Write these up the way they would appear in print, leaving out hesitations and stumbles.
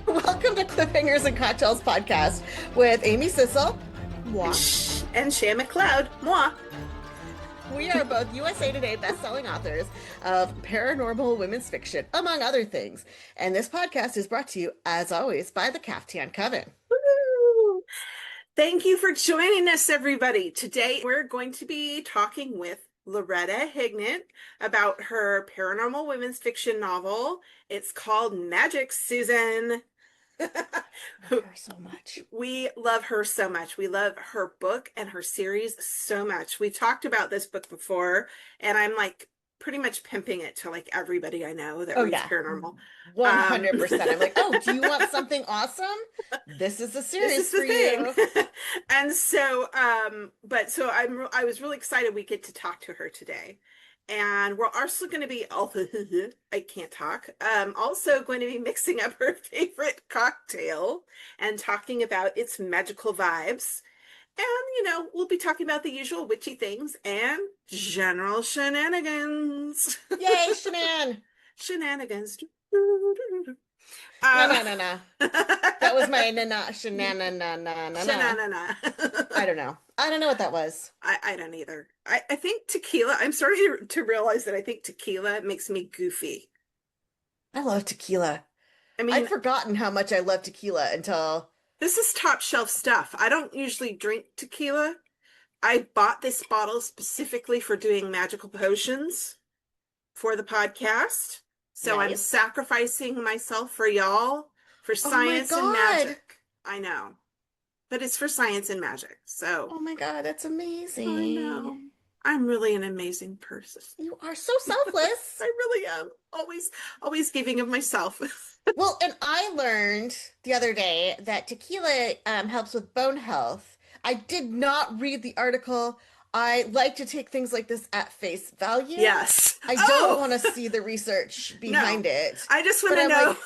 Welcome to Cliffhangers and Cocktails podcast with Amy Sissel. Moi. And Shay McLeod. Moi. We are both USA Today best-selling authors of paranormal women's fiction, among other things. And this podcast is brought to you, as always, by the Caftan Coven. Woo! Thank you for joining us, everybody. Today, we're going to be talking with Loretta Hignett about her paranormal women's fiction novel. It's called Magic Susan. I love her so much. We love her so much. We love her book and her series so much. We talked about this book before, and I'm like pretty much pimping it to like everybody I know that reads paranormal. 100%. I'm like, oh, do you want something awesome? This is the series for you. And so, I was really excited we get to talk to her today. And we're also going to be, I can't talk, also going to be mixing up her favorite cocktail and talking about its magical vibes. And, we'll be talking about the usual witchy things and general shenanigans. Yay, Shenanigans. No. That was my shenanigans. I don't know. I don't know what that was. I don't either. I think tequila, I'm starting to realize that I think tequila makes me goofy. I love tequila. I mean, I'd forgotten how much I love tequila until... This is top shelf stuff. I don't usually drink tequila. I bought this bottle specifically for doing magical potions for the podcast. So nice. I'm sacrificing myself for y'all, for science and magic. I know. But it's for science and magic. So oh my God, that's amazing. I know. I'm really an amazing person. You are so selfless. I really am. Always giving of myself. Well, and I learned the other day that tequila helps with bone health. I did not read the article. I like to take things like this at face value. Yes. I don't want to see the research behind it. I just want to know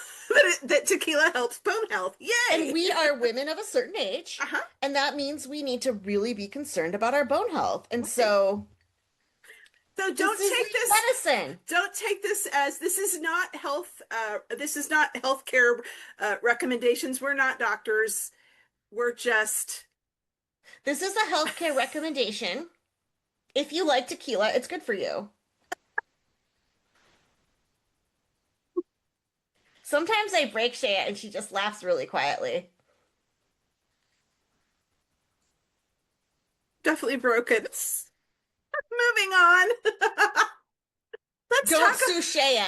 that tequila helps bone health. Yay! And we are women of a certain age. And that means we need to really be concerned about our bone health. And so don't take this medicine. Don't take this as this is not health. This is not healthcare recommendations. We're not doctors. We're just. This is a healthcare recommendation. If you like tequila, it's good for you. Sometimes I break Shea and she just laughs really quietly. Definitely broken. Moving on. Don't sue Shea.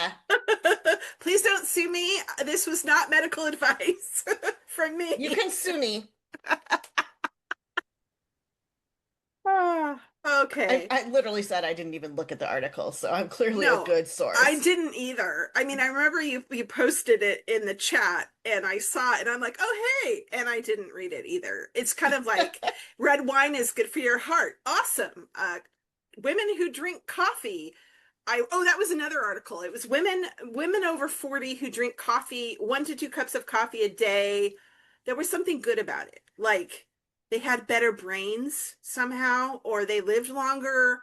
Please don't sue me. This was not medical advice from me. You can sue me. Okay. I literally said I didn't even look at the article, so I'm clearly a good source. I didn't either. I mean, I remember you posted it in the chat and I saw it and I'm like, oh, hey. And I didn't read it either. It's kind of like red wine is good for your heart. Awesome. Women who drink coffee. That was another article. It was women over 40 who drink coffee, 1 to 2 cups of coffee a day. There was something good about it. Like, they had better brains somehow, or they lived longer,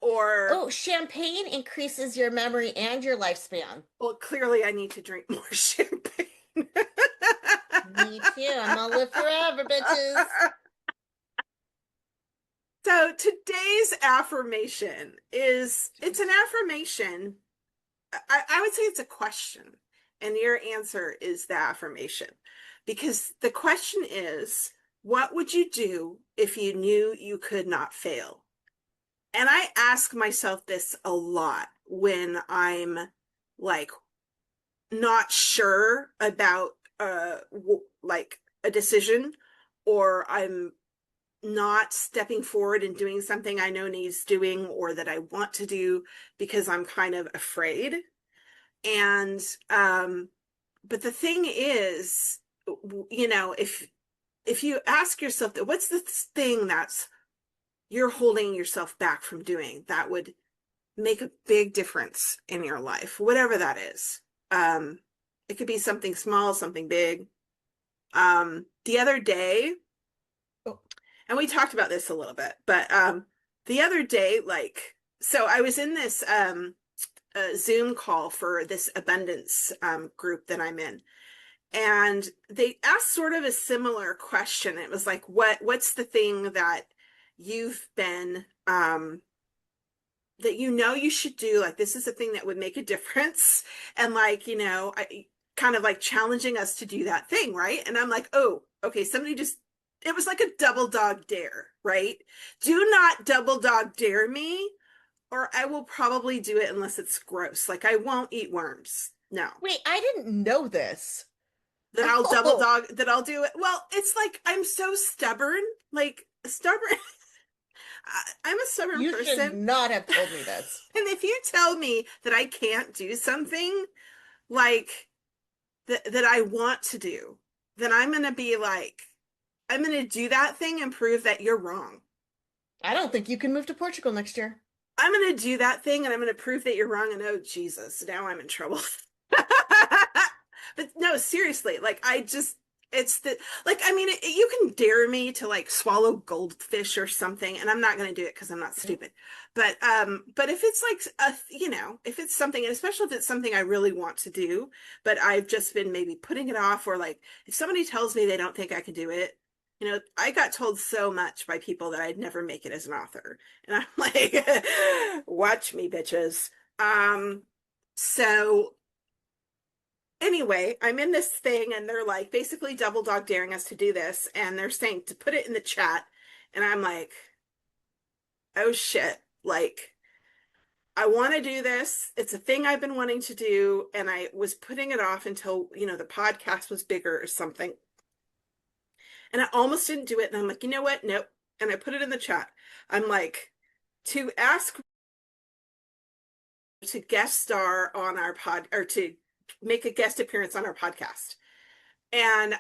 or... champagne increases your memory and your lifespan. Well, clearly I need to drink more champagne. Me too. I'm gonna live forever, bitches. So today's affirmation it's an affirmation. I would say it's a question, and your answer is the affirmation. Because the question is, what would you do if you knew you could not fail? And I ask myself this a lot when I'm like not sure about like a decision, or I'm not stepping forward and doing something I know needs doing or that I want to do because I'm kind of afraid. And but the thing is, if you ask yourself that, what's the thing that's you're holding yourself back from doing that would make a big difference in your life, whatever that is. It could be something small, something big. The other day, and we talked about this a little bit, but the other day, so I was in this a Zoom call for this abundance group that I'm in. And they asked sort of a similar question. It was like, what's the thing that you've been that you should do? Like, this is a thing that would make a difference. And like, I kind of like challenging us to do that thing, right? And I'm like, oh, okay, it was like a double dog dare, right? Do not double dog dare me, or I will probably do it unless it's gross. Like, I won't eat worms. No. Wait, I didn't know this. That I'll double Oh, dog, that I'll do it. Well, it's like I'm so stubborn, like stubborn. I'm a stubborn you should person. not have told me this. And if you tell me that I can't do something like that I want to do, then I'm going to be like, I'm going to do that thing and prove that you're wrong. I don't think you can move to Portugal next year. I'm going to do that thing and I'm going to prove that you're wrong. And oh, Jesus, now I'm in trouble. But no, seriously, like it's the, like, I mean, you can dare me to like swallow goldfish or something, and I'm not going to do it because I'm not stupid. But if it's like if it's something, and especially if it's something I really want to do, but I've just been maybe putting it off, or like if somebody tells me they don't think I can do it, I got told so much by people that I'd never make it as an author. And I'm like, watch me, bitches. So anyway, I'm in this thing and they're like basically double dog daring us to do this. And they're saying to put it in the chat. And I'm like, oh shit. Like, I want to do this. It's a thing I've been wanting to do. And I was putting it off until, the podcast was bigger or something. And I almost didn't do it. And I'm like, you know what? Nope. And I put it in the chat. I'm like, to ask to guest star on our pod, or to make a guest appearance on our podcast. And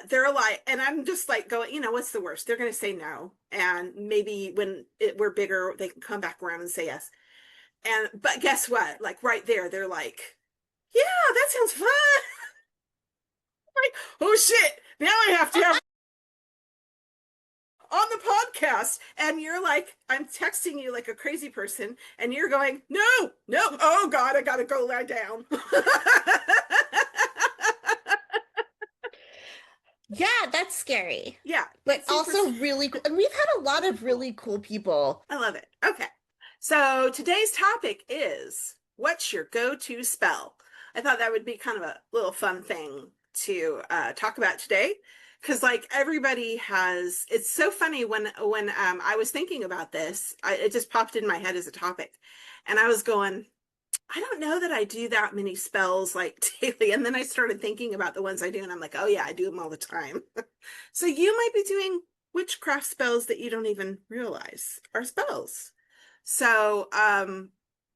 they're like, and I'm just like going, what's the worst? They're going to say no. And maybe when we're bigger, they can come back around and say yes. But guess what? Like right there, they're like, yeah, that sounds fun. Like, oh shit, now I have to have on the podcast. And you're like, I'm texting you like a crazy person, and you're going, no, oh God, I gotta go lie down. Yeah, that's scary. Yeah, But also really cool. And we've had a lot of really cool people. I love it. Okay. So today's topic is, what's your go-to spell? I thought that would be kind of a little fun thing to talk about today. Because like everybody has, it's so funny when I was thinking about this, it just popped in my head as a topic. And I was going, I don't know that I do that many spells like daily. And then I started thinking about the ones I do, and I'm like, oh yeah, I do them all the time. So you might be doing witchcraft spells that you don't even realize are spells. So,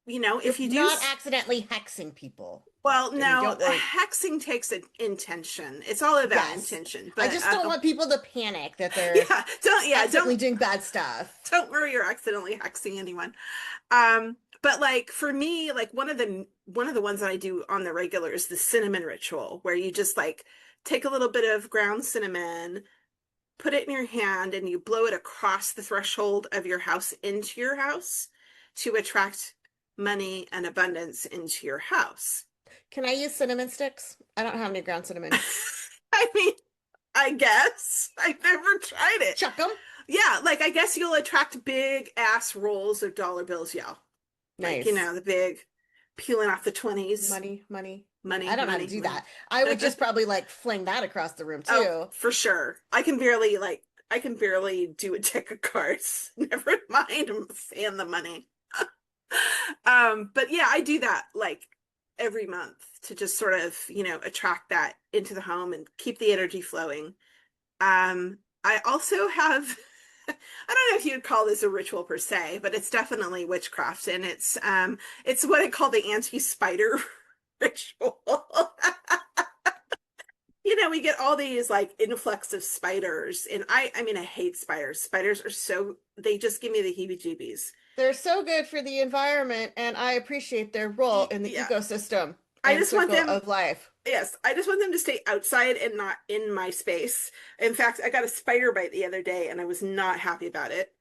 if you do not accidentally hexing people. well, And no, don't worry. hexing takes an intention. It's all about Yes. intention. I But just don't want people to panic that they're don't doing bad stuff. don't worry, you're accidentally hexing anyone. But like for me, like one of the ones that I do on the regular is the cinnamon ritual, where you just like take a little bit of ground cinnamon, put it in your hand, and you blow it across the threshold of your house into your house to attract money and abundance into your house. Can I use cinnamon sticks? I don't have any ground cinnamon. I mean, I guess I've never tried it. Chuck them. Yeah, like I guess you'll attract big ass rolls of dollar bills, y'all. Nice. Like, the big peeling off the 20s. Money. Money. I don't know how to do that. I would just probably like fling that across the room too. Oh, for sure. I can barely do a deck of cards. Never mind saying the money. But yeah, I do that like every month to just sort of, attract that into the home and keep the energy flowing. I also have I don't know if you'd call this a ritual per se, but it's definitely witchcraft, and it's what I call the anti-spider ritual. We get all these like influx of spiders, and I mean I hate spiders. Spiders are they just give me the heebie-jeebies. They're so good for the environment, and I appreciate their role in the ecosystem. I just want them of life. Yes, I just want them to stay outside and not in my space. In fact, I got a spider bite the other day and I was not happy about it.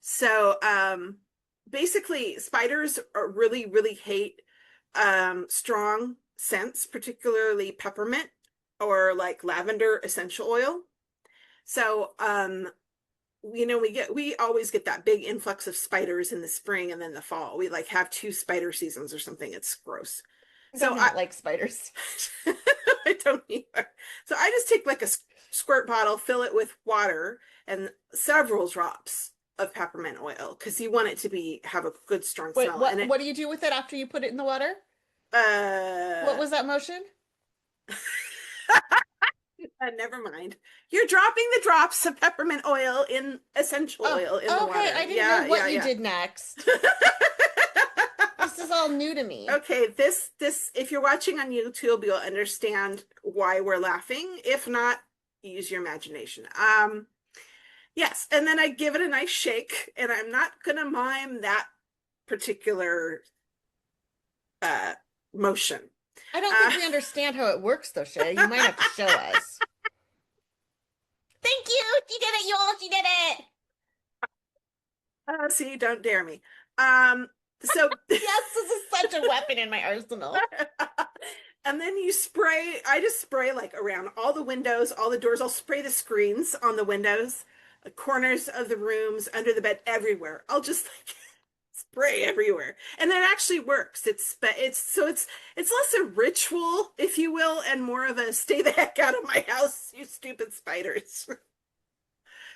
So, basically spiders are really hate strong scents, particularly peppermint or like lavender essential oil. So we always get that big influx of spiders in the spring and then the fall. We like have two spider seasons or something. It's gross. I So do not like spiders. I don't either. So I just take like a squirt bottle, fill it with water and several drops of peppermint oil because you want it to be have a good strong Wait, smell. And what do you do with it after you put it in the water? What uh was that motion? never mind. You're dropping the drops of peppermint oil in essential Oh, oil in the okay. water. I didn't know Yeah, what you yeah. did next. This is all new to me. Okay, this if you're watching on YouTube, you'll understand why we're laughing. If not, use your imagination. Yes, and then I give it a nice shake, and I'm not gonna mime that particular uh motion. I don't Uh think we understand how it works, though, Shay. You might have to show us. Thank you. She did it, y'all. She did it. see, don't dare me. So Yes, this is such a weapon in my arsenal. and then I just spray like around all the windows, all the doors. I'll spray the screens on the windows, the corners of the rooms, under the bed, everywhere. I'll just like spray everywhere. And that actually works. It's less a ritual, if you will, and more of a stay the heck out of my house, you stupid spiders.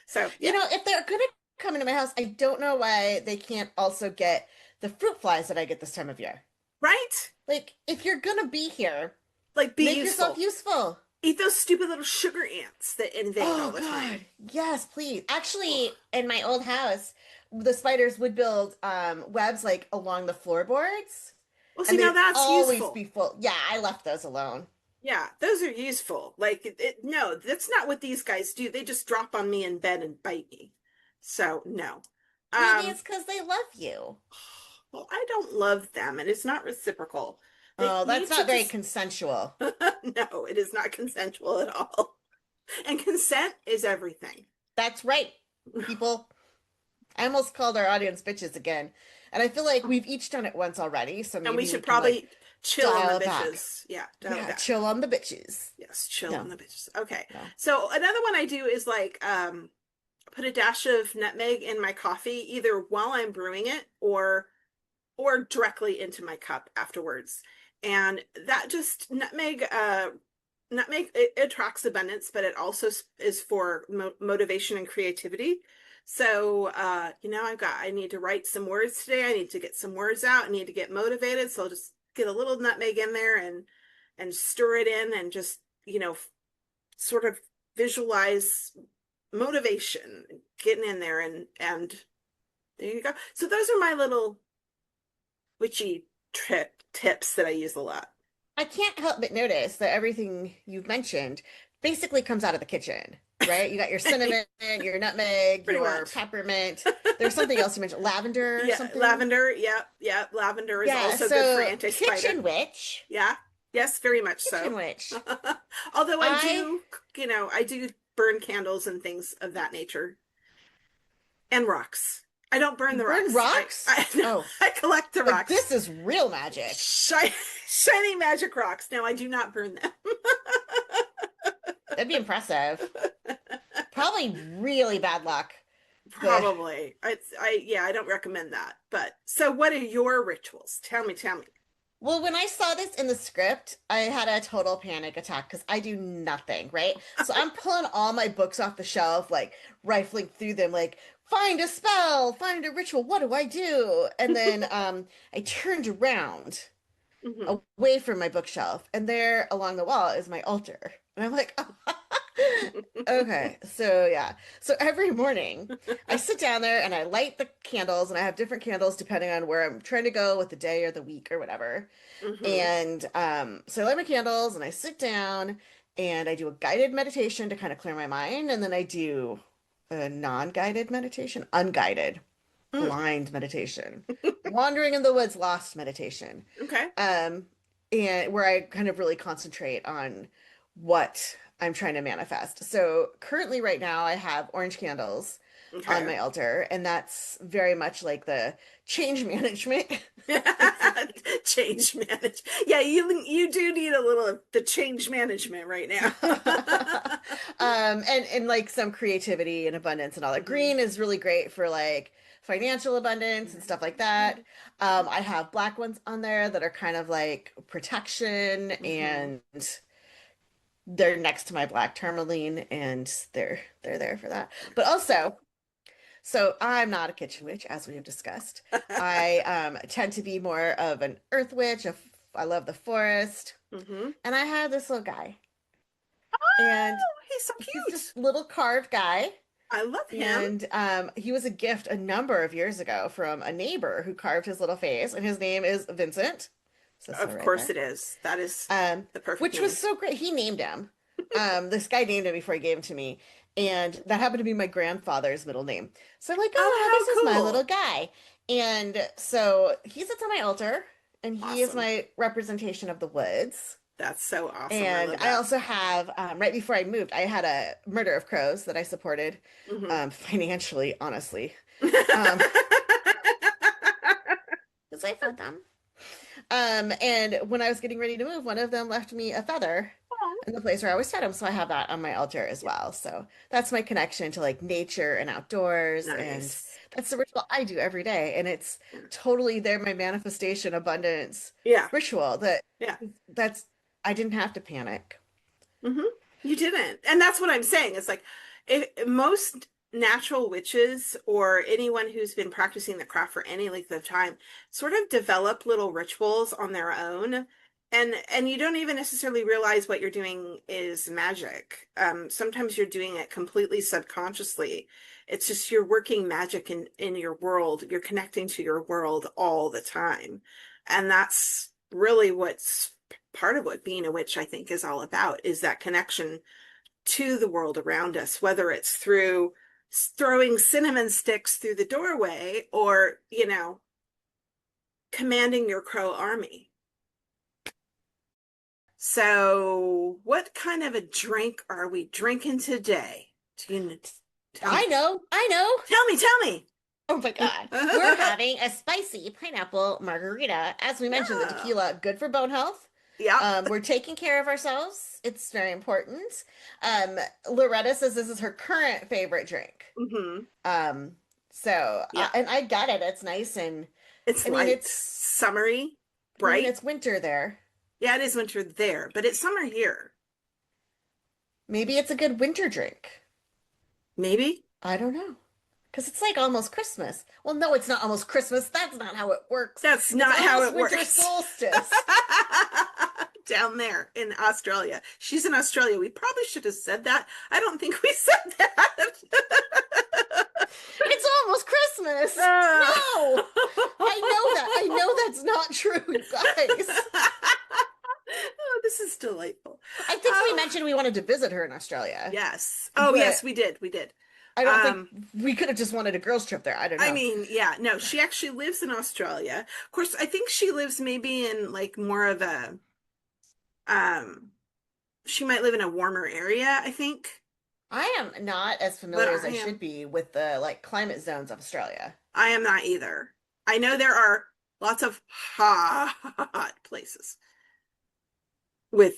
So, You yeah. know, if they're gonna come into my house, I don't know why they can't also get the fruit flies that I get this time of year. Right? Like, if you're gonna be here, Like be make yourself useful. useful. Eat those stupid little sugar ants that invade all Oh the God. time. Yes, please. Ugh. Actually, in my old house, the spiders would build webs like along the floorboards, Well, see, and now they'd that's always useful. be full. Yeah, I left those alone. Yeah, those are useful. Like no, that's not what these guys do. They just drop on me in bed and bite me. So, no. Maybe Um, it's because they love you. well, I don't love them, and it's not reciprocal. They Oh, that's need to not very just consensual. no, it is not consensual at all. And consent is everything. That's right, people. I almost called our audience bitches again. And I feel like we've each done it once already, so And we maybe we should can like probably chill on the dial it back. bitches. Yeah, dial it Yeah, back. chill on the bitches. Yes, chill on No, the bitches. Okay. no. So another one I do is like put a dash of nutmeg in my coffee either while I'm brewing it or directly into my cup afterwards. And that just nutmeg it attracts abundance, but it also is for motivation and creativity. So I need to write some words today. I need to get some words out. I need to get motivated. So I'll just get a little nutmeg in there and stir it in and just, sort of visualize motivation getting in there and there you go. So those are my little witchy tips that I use a lot. I can't help but notice that everything you've mentioned basically comes out of the kitchen, right? You got your cinnamon, your nutmeg, Pretty your much. peppermint. There's something else you mentioned, lavender or Yeah, something. lavender. Yeah. Lavender is Yeah, also good for so anti-spider. kitchen witch, Yeah. Yes, very much kitchen so. witch. Although I I do burn candles and things of that nature and rocks. I don't burn You the burn rocks. rocks? No, Oh, I collect the like rocks. this is real magic. Shiny magic rocks. No, I do not burn them. That'd be impressive. Probably really bad luck. But Probably. I don't recommend that. But so what are your rituals? Tell me. well, when I saw this in the script, I had a total panic attack because I do nothing, right? So I'm pulling all my books off the shelf, like rifling through them, like find a spell, find a ritual. What do I do? And then I turned around Hmm. away from my bookshelf, and there along the wall is my altar. And I'm like, okay, so yeah. So every morning I sit down there and I light the candles, and I have different candles depending on where I'm trying to go with the day or the week or whatever. Hmm. And so I light my candles and I sit down and I do a guided meditation to kind of clear my mind. And then I do a non-guided meditation, unguided, Mm. blind meditation, wandering in the woods, lost meditation. Okay. Um, and where I kind of really concentrate on what I'm trying to manifest. So currently right now I have orange candles. on Okay. my altar, and that's very much like the change management. Change manage. Yeah, you do need a little of the change management right now. And like some creativity and abundance and all that. Mhm. Green is really great for like financial abundance and stuff like that. I have black ones on there that are kind of like protection, Mhm. and they're next to my black tourmaline, and they're there for that. But also, so I'm not a kitchen witch, as we have discussed. I tend to be more of an earth witch. I love the forest, Mhm. and I have this little guy, and Oh, he's so he's cute. just little carved guy. I love him. And he was a gift a number of years ago from a neighbor who carved his little face, and his name is Vincent. So Of right course there. it is. That is Um, the perfect which was name. so great. He named him. This guy named him before he gave him to me, and that happened to be my grandfather's middle name. So I'm like, Oh, oh, how this is my little cool. guy. And so he sits on my altar, and he is Awesome. my representation of the woods. That's so awesome. I And love I that. also have, right before I moved, I had a murder of crows that I supported Hmm. financially, honestly, um, because I fed them. And when I was getting ready to move, one of them left me a feather in the place where I always fed him. So I have that on my altar as Yeah. well. So that's my connection to like nature and outdoors. And Nice. that's the ritual I do every day. And it's Yeah. totally there, my manifestation abundance Yeah. ritual Yeah. that's, I didn't have to panic. Hmm. You didn't. And that's what I'm saying. It's like if most natural witches or anyone who's been practicing the craft for any length of time sort of develop little rituals on their own. And you don't even necessarily realize what you're doing is magic. Sometimes you're doing it completely subconsciously. It's just you're working magic in your world. You're connecting to your world all the time. And that's really what's part of what being a witch, I think, is all about, is that connection to the world around us, whether it's through throwing cinnamon sticks through the doorway or, commanding your crow army. So, what kind of a drink are we drinking today? Do you tell I me? know, I know. Tell me. Oh my God. We're having a spicy pineapple margarita. As we mentioned, the Yeah. tequila, good for bone health. Yep. We're taking care of ourselves. It's very important. Um, Loretta says this is her current favorite drink. Hmm. Um, so, Yeah. and I get it. It's nice. And It's I mean, light, summery, bright. it's winter there. Yeah, it is winter there, but it's summer here. Maybe it's a good winter drink. Maybe. I don't know. Because it's like almost Christmas. Well, no, it's not almost Christmas. That's not how it works. That's It's not how almost it winter works. solstice. Down there in Australia. She's in Australia. We probably should have said that. I don't think we said that. It's almost Christmas. Uh. No, I know that. I know that's not true, you guys. Oh, this is delightful. I think we mentioned we wanted to visit her in Australia, Yes. Oh, yes, but we did. We did. I don't think Um, we could have just wanted a girls' trip there. I don't I know. mean, yeah, no, she actually lives in Australia. Of course, I think she lives maybe in like more of a um she might live in a warmer area, I think. I am not as But familiar as I I should am be with the like climate zones of Australia. I am not either. I know there are lots of hot places with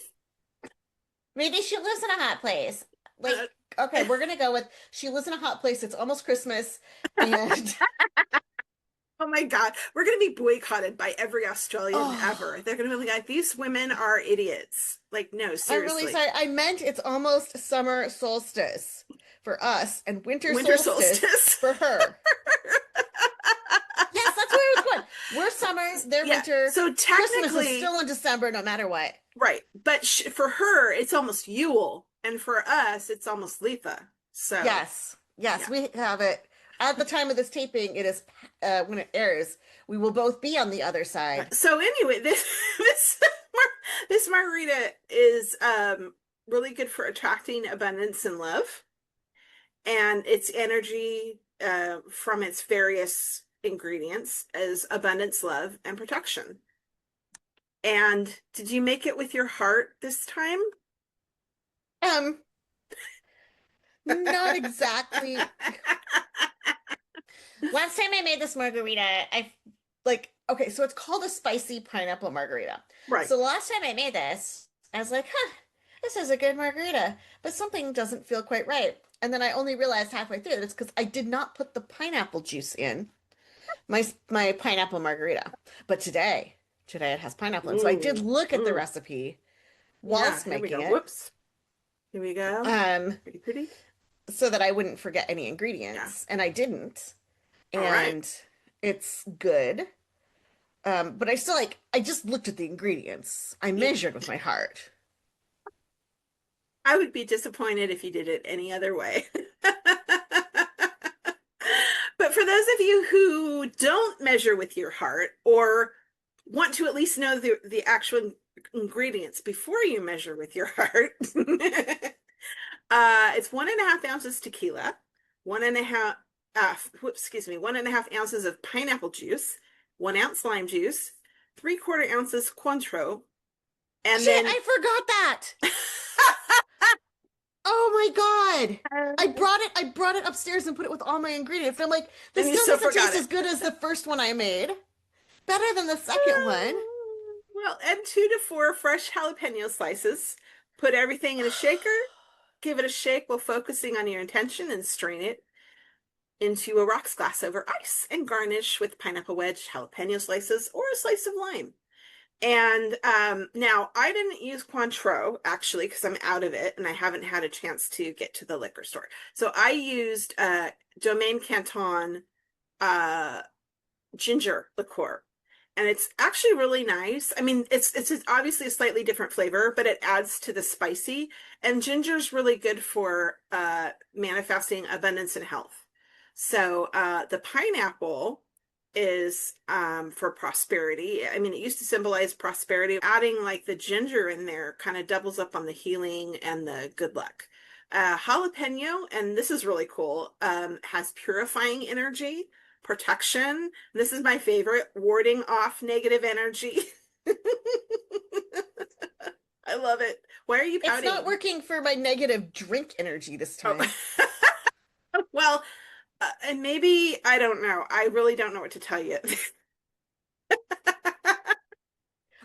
Maybe she lives in a hot place. uh, Like, okay, we're gonna go with she lives in a hot place. It's almost Christmas, and oh my God, we're going to be boycotted by every Australian oh, ever. They're going to be like, these women are idiots. Like, no, I'm really seriously. sorry. I meant it's almost summer solstice for us and winter Winter solstice solstice. for her. Yes, that's where I was going. We're summer, they're Yeah. winter. So Christmas is technically, still in December, no matter what. right. But for her, it's almost Yule. And for us, it's almost Letha. So, Yes, yes, yeah. we have it. At the time of this taping, it is when it airs. We will both be on the other side. So anyway, this this margarita is really good for attracting abundance and love, and its energy from its various ingredients is abundance, love, and protection. And did you make it with your heart this time? Um, Not exactly. Last time I made this margarita, okay, so it's called a spicy pineapple margarita. Right. So the last time I made this, I was like, huh, this is a good margarita, but something doesn't feel quite right. And then I only realized halfway through that it's because I did not put the pineapple juice in my pineapple margarita. But today it has pineapple in. So I did Ooh. look at the Mm. recipe Yeah, whilst here we making go. it, Whoops. Here we go. um, Pretty, pretty. so that I wouldn't forget any Yeah. ingredients, and I didn't. All right. And it's good. But I still I just looked at the ingredients. I Yeah. measured with my heart. I would be disappointed if you did it any other way. But for those of you who don't measure with your heart or want to at least know the actual ingredients before you measure with your heart, it's 1.5 ounces tequila, 1.5 ounces of pineapple juice, 1 ounce lime juice, 3/4 ounces Cointreau, and Shit, then I forgot that. Oh my God. I brought it upstairs and put it with all my ingredients. I'm like, and this you still still doesn't forgot taste it. as good as the first one I made. Better than the second one. Well, add 2 to 4 fresh jalapeno slices. Put everything in a shaker. Give it a shake while focusing on your intention and strain it into a rocks glass over ice and garnish with pineapple wedge, jalapeno slices, or a slice of lime. And now I didn't use Cointreau actually because I'm out of it and I haven't had a chance to get to the liquor store. So I used Domaine Canton uh, ginger liqueur. And it's actually really nice. I mean, it's obviously a slightly different flavor, but it adds to the spicy. And ginger's really good for manifesting abundance and health. So the pineapple is for prosperity. I mean, it used to symbolize prosperity. Adding like the ginger in there kind of doubles up on the healing and the good luck. Jalapeno, and this is really cool, has purifying energy, protection. This is my favorite, warding off negative energy. I love it. Why are you It's not pouting? working for my negative drink energy this Oh, time. well, and maybe, I don't know. I really don't know what to tell you.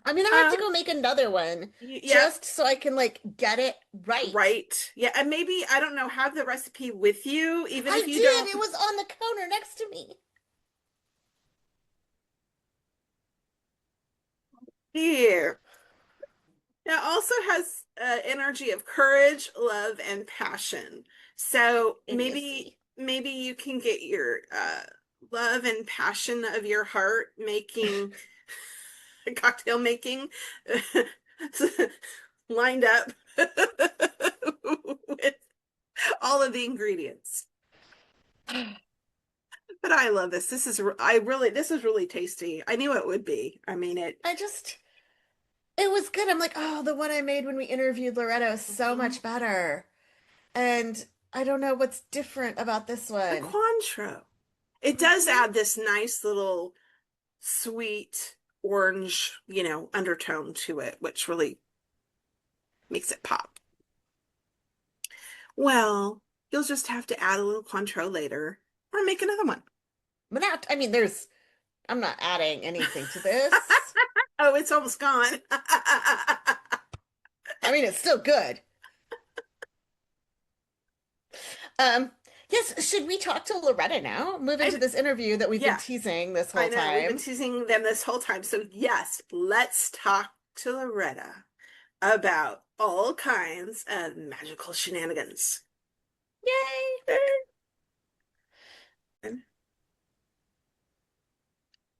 I mean, I have to Um, go make another one yeah, just so I can get it right. right. Yeah, and maybe, I don't know, have the recipe with you, even I if you did. don't. It was on the counter next to me. Here. It also has energy of courage, love, and passion. So maybe Idiocy. maybe you can get your love and passion of your heart making cocktail making lined up with all of the ingredients. But I love this. This is really tasty. I knew it would be. I mean it. I just, it was good. I'm like, oh, the one I made when we interviewed Loretta is so Mhm. much better. And I don't know what's different about this The one. Cointreau. It does Hmm. add this nice little sweet orange, undertone to it, which really makes it pop. Well, you'll just have to add a little Cointreau later or make another one. But not, I mean, I'm not adding anything to this. Oh, it's almost gone. I mean, it's still good. Um, yes, should we talk to Loretta now? Move into I, this interview that we've been yeah, teasing this I whole know. We've been time. teasing them this whole time. So, yes, let's talk to Loretta about all kinds of magical shenanigans. Yay!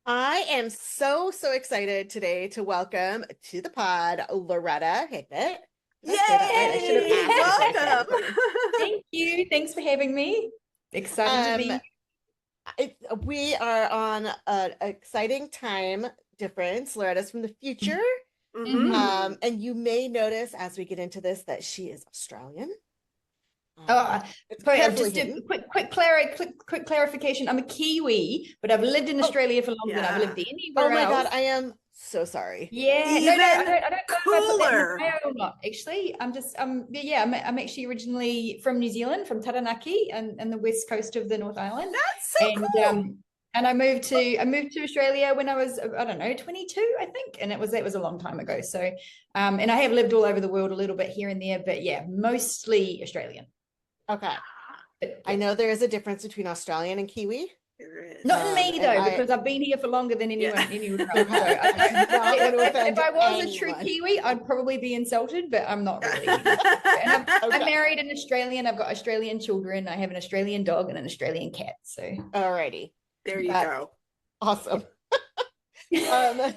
I am so, so excited today to welcome to the pod Loretta Hignett. Did I say that right? I should have Yay! asked before I started Welcome. recording. Thank you. Thanks for having me. Excited to Um, be. we are on an exciting time difference. Loretta's from the future. Hmm. Hmm. And you may notice as we get into this that she is Australian. Oh, It's sorry, I've carefully just a hidden. quick clarification. I'm a Kiwi, but I've lived in Australia for longer than I've lived Yeah. Oh anywhere my God, else. I am so sorry. Yeah, no, I Even don't know if I put that in the cooler. bio or not. Actually, I'm just yeah, I'm actually originally from New Zealand, from Taranaki and the west coast of the North Island, That's so and cool. and I moved to Australia when I was, I don't know, 22, I think, and that was a long time ago. So, and I have lived all over the world a little bit here and there, but yeah, mostly Australian. Okay. But I yeah. know there is a difference between Australian and Kiwi. There is. Not in me And though, I, because I've been here for longer than Yeah. anywhere else. So okay, I I don't know. don't want to If offend I was a true anyone. Kiwi, I'd probably be insulted, but I'm not really. And I'm Okay. married an Australian. I've got Australian children. I have an Australian dog and an Australian cat. So, Alrighty. There you but go. Awesome. Um,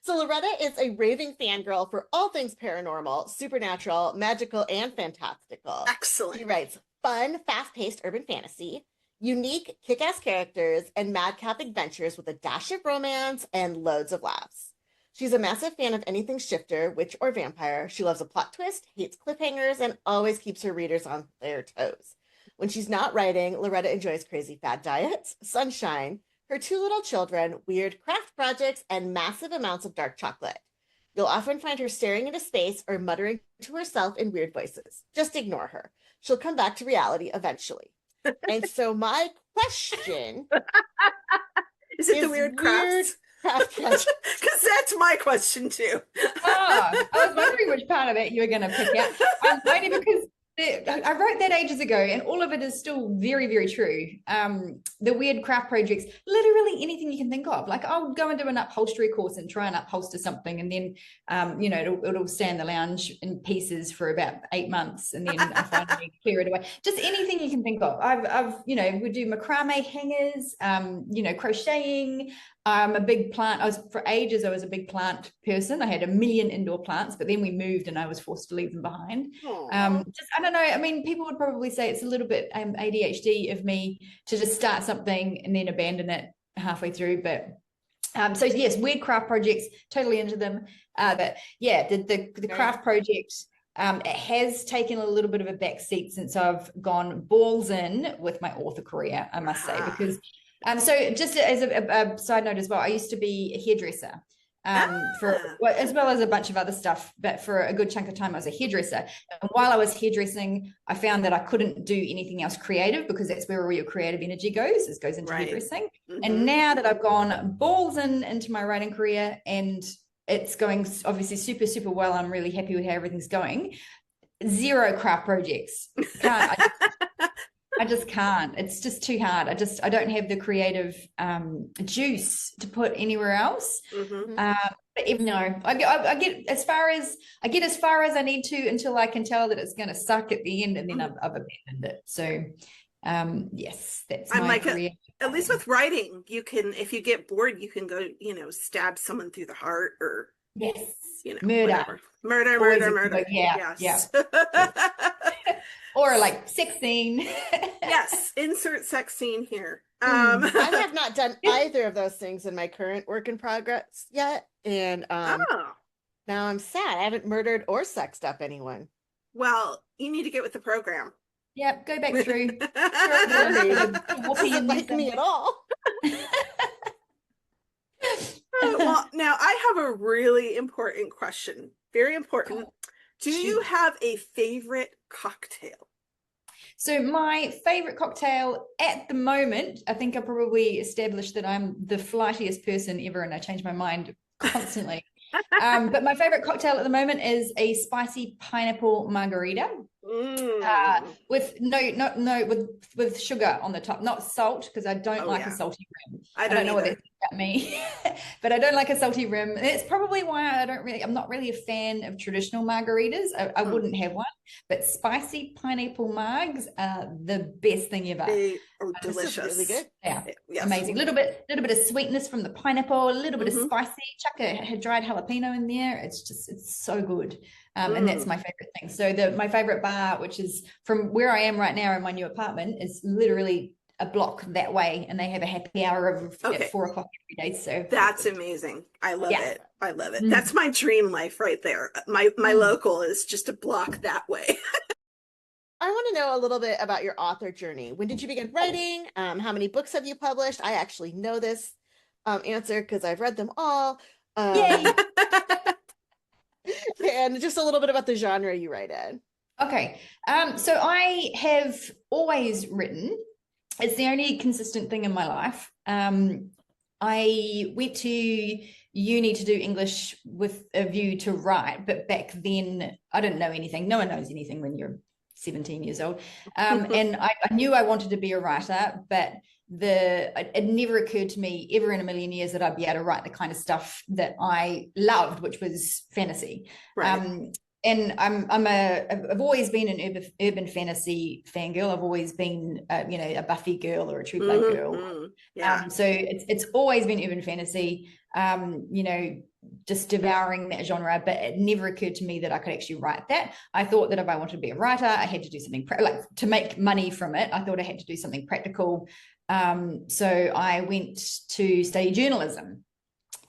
so Loretta is a raving fangirl for all things paranormal, supernatural, magical, and fantastical. Excellent. She writes fun, fast-paced urban fantasy, unique, kick-ass characters, and madcap adventures with a dash of romance and loads of laughs. She's a massive fan of anything shifter, witch, or vampire. She loves a plot twist, hates cliffhangers, and always keeps her readers on their toes. When she's not writing, Loretta enjoys crazy fad diets, sunshine, her two little children, weird craft projects, and massive amounts of dark chocolate. You'll often find her staring into space or muttering to herself in weird voices. Just ignore her. She'll come back to reality eventually. And so my question Is it the is weird weird crafts? craft projects. Because that's my question too. I was wondering which part of it you were going to pick out. Only because I wrote that ages ago, and all of it is still very, very true. The weird craft projects, literally anything you can think of. Like I'll go and do an upholstery course and try and upholster something, and then it'll stay in the lounge in pieces for about 8 months, and then I finally clear it away. Just anything you can think of. I've we do macrame hangers, crocheting. I'm a big plant. For ages, I was a big plant person. I had a million indoor plants, but then we moved and I was forced to leave them behind. I don't know. I mean, people would probably say it's a little bit ADHD of me to just start something and then abandon it halfway through. But so yes, weird craft projects, totally into them. But yeah, the craft project, it has taken a little bit of a backseat since I've gone balls in with my author career, I must say, because so just as a side note as well, I used to be a hairdresser as well as a bunch of other stuff, but for a good chunk of time I was a hairdresser. And while I was hairdressing, I found that I couldn't do anything else creative, because that's where all your creative energy goes. It goes into hairdressing. And now that I've gone balls into my writing career, and it's going obviously super, super well, I'm really happy with how everything's going. Zero craft projects. I just can't. It's just too hard. I don't have the creative juice to put anywhere else. But even though I get as far as I need to, until I can tell that it's going to suck at the end, and then I've abandoned it. So yes, that's my career. At least with writing, you can, if you get bored, you can go, stab someone through the heart, or murder. Yeah. Yes. Or like sex scene. Yes, insert sex scene here. I have not done either of those things in my current work in progress yet, and now I'm sad. I haven't murdered or sexed up anyone. Well, you need to get with the program. Yep, go back through. Doesn't like me at all. Well, now I have a really important question. Very important. Do you have a favorite cocktail? So my favorite cocktail at the moment, I think I probably established that I'm the flightiest person ever, and I change my mind constantly. But my favorite cocktail at the moment is a spicy pineapple margarita. With with sugar on the top, not salt, because I don't like a salty rim. I don't know what that's about me, but I don't like a salty rim. And it's probably why I'm not really a fan of traditional margaritas. I wouldn't have one, but spicy pineapple margs are the best thing ever. They are delicious. Really good. Yeah, yes. Amazing. Little bit of sweetness from the pineapple, a little bit of spicy. Chuck a dried jalapeno in there. It's so good. And that's my favorite thing. So my favorite bar, which is from where I am right now in my new apartment, is literally a block that way, and they have a happy hour at 4 o'clock every day. So that's amazing. I love it. I love it. That's my dream life right there. My local is just a block that way. I want to know a little bit about your author journey. When did you begin writing? How many books have you published? I actually know this answer because I've read them all. Yay. And just a little bit about the genre you write in. Okay. So I have always written. It's the only consistent thing in my life. I went to uni to do English with a view to write, but back then I didn't know anything. No one knows anything when you're 17 years old. And I knew I wanted to be a writer, but it never occurred to me ever in a million years that I'd be able to write the kind of stuff that I loved, which was fantasy. Right. And I've always been an urban fantasy fangirl. I've always been, a Buffy girl or a True Blood girl. Yeah. So it's always been urban fantasy. Just devouring that genre, but it never occurred to me that I could actually write that. I thought that if I wanted to be a writer, I had to do something like to make money from it. I thought I had to do something practical. So I went to study journalism.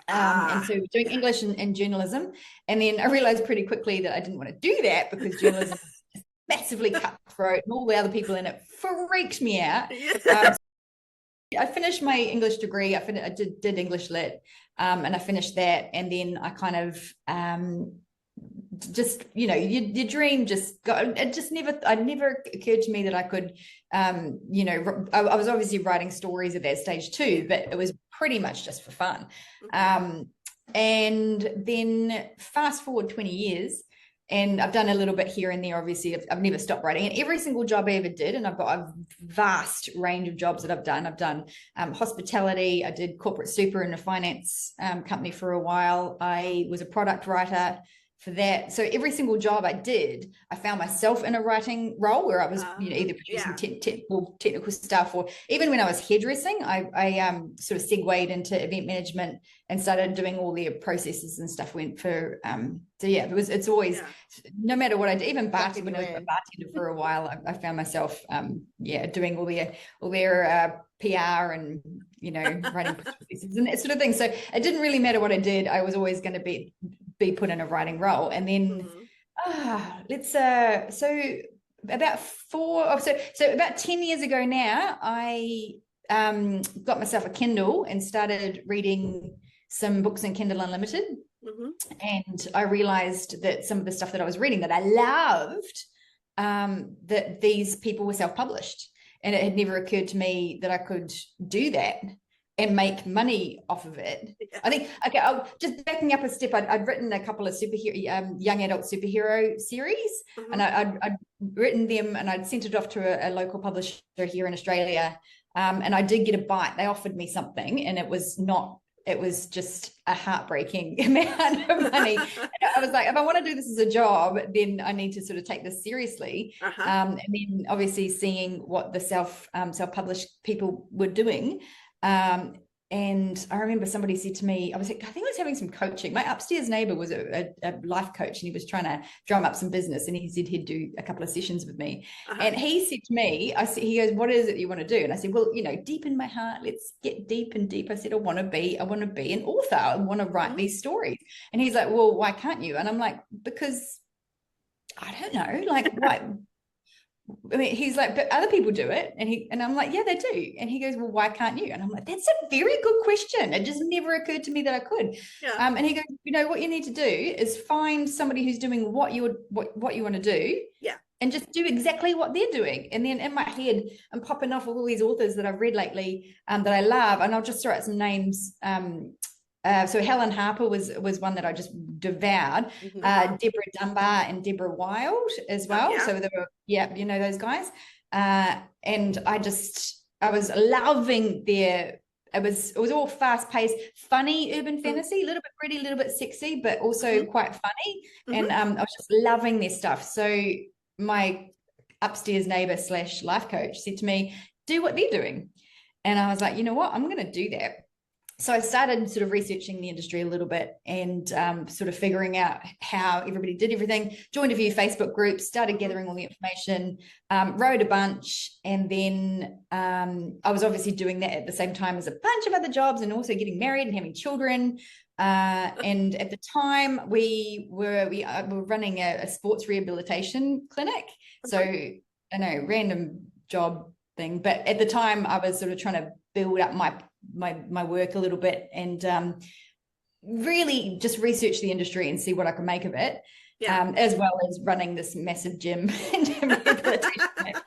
And so doing English and journalism. And then I realized pretty quickly that I didn't want to do that because journalism is massively cutthroat and all the other people in it freaked me out. I finished my English degree. I did English lit, and I finished that. And then I kind of just, your dream just got, it never occurred to me that I could, I was obviously writing stories at that stage too, but it was pretty much just for fun. And then fast forward 20 years, and I've done a little bit here and there. Obviously, I've never stopped writing. And every single job I ever did, and I've got a vast range of jobs that I've done. I've done hospitality. I did corporate super in a finance company for a while. I was a product writer for that. So every single job I did, I found myself in a writing role where I was, either producing technical stuff, or even when I was hairdressing, I sort of segued into event management and started doing all the processes and stuff. Went for it's always no matter what I did, even bartending. When I was a bartender for a while, I found myself doing all their PR and writing processes and that sort of thing. So it didn't really matter what I did. I was always going to be put in a writing role. And then about 10 years ago now, I got myself a Kindle and started reading some books in Kindle Unlimited. And I realized that some of the stuff that I was reading that I loved, that these people were self-published, and it had never occurred to me that I could do that and make money off of it. I think, I'll just backing up a step. I'd written a couple of superhero, young adult superhero series, and I'd written them and I'd sent it off to a local publisher here in Australia. And I did get a bite. They offered me something, and it was just a heartbreaking amount of money. And I was like, if I want to do this as a job, then I need to sort of take this seriously. And then obviously seeing what the self-published people were doing. And I remember somebody said to me, I think I was having some coaching. My upstairs neighbor was a life coach, and he was trying to drum up some business, and he said he'd do a couple of sessions with me. And he said to me, he goes, what is it you want to do? And I said, well, deep in my heart, let's get deep and deep. I said, I want to be an author. I want to write these stories. And he's like, well, why can't you? And I'm like, because I don't know, like, why? I mean, he's like, but other people do it. And I'm like, yeah, they do. And he goes, well, why can't you? And I'm like, that's a very good question. It just never occurred to me that I could. And he goes, what you need to do is find somebody who's doing what you want to do. And just do exactly what they're doing. And then in my head, I'm popping off all these authors that I've read lately that I love. And I'll just throw out some names. So Helen Harper was one that I just devoured. Deborah Dunbar and Deborah Wild as well. So there were, those guys. And I was loving it was all fast paced, funny urban fantasy, a little bit gritty, a little bit sexy, but also quite funny. And I was just loving their stuff. So my upstairs neighbor / life coach said to me, do what they're doing. And I was like, you know what, I'm going to do that. So I started sort of researching the industry a little bit and sort of figuring out how everybody did everything, joined a few Facebook groups, started gathering all the information, wrote a bunch. And then I was obviously doing that at the same time as a bunch of other jobs and also getting married and having children. And at the time we were running a sports rehabilitation clinic. So I know, random job thing. But at the time I was sort of trying to build up my work a little bit and really just research the industry and see what I could make of it. Yeah. As well as running this massive gym and rehabilitation.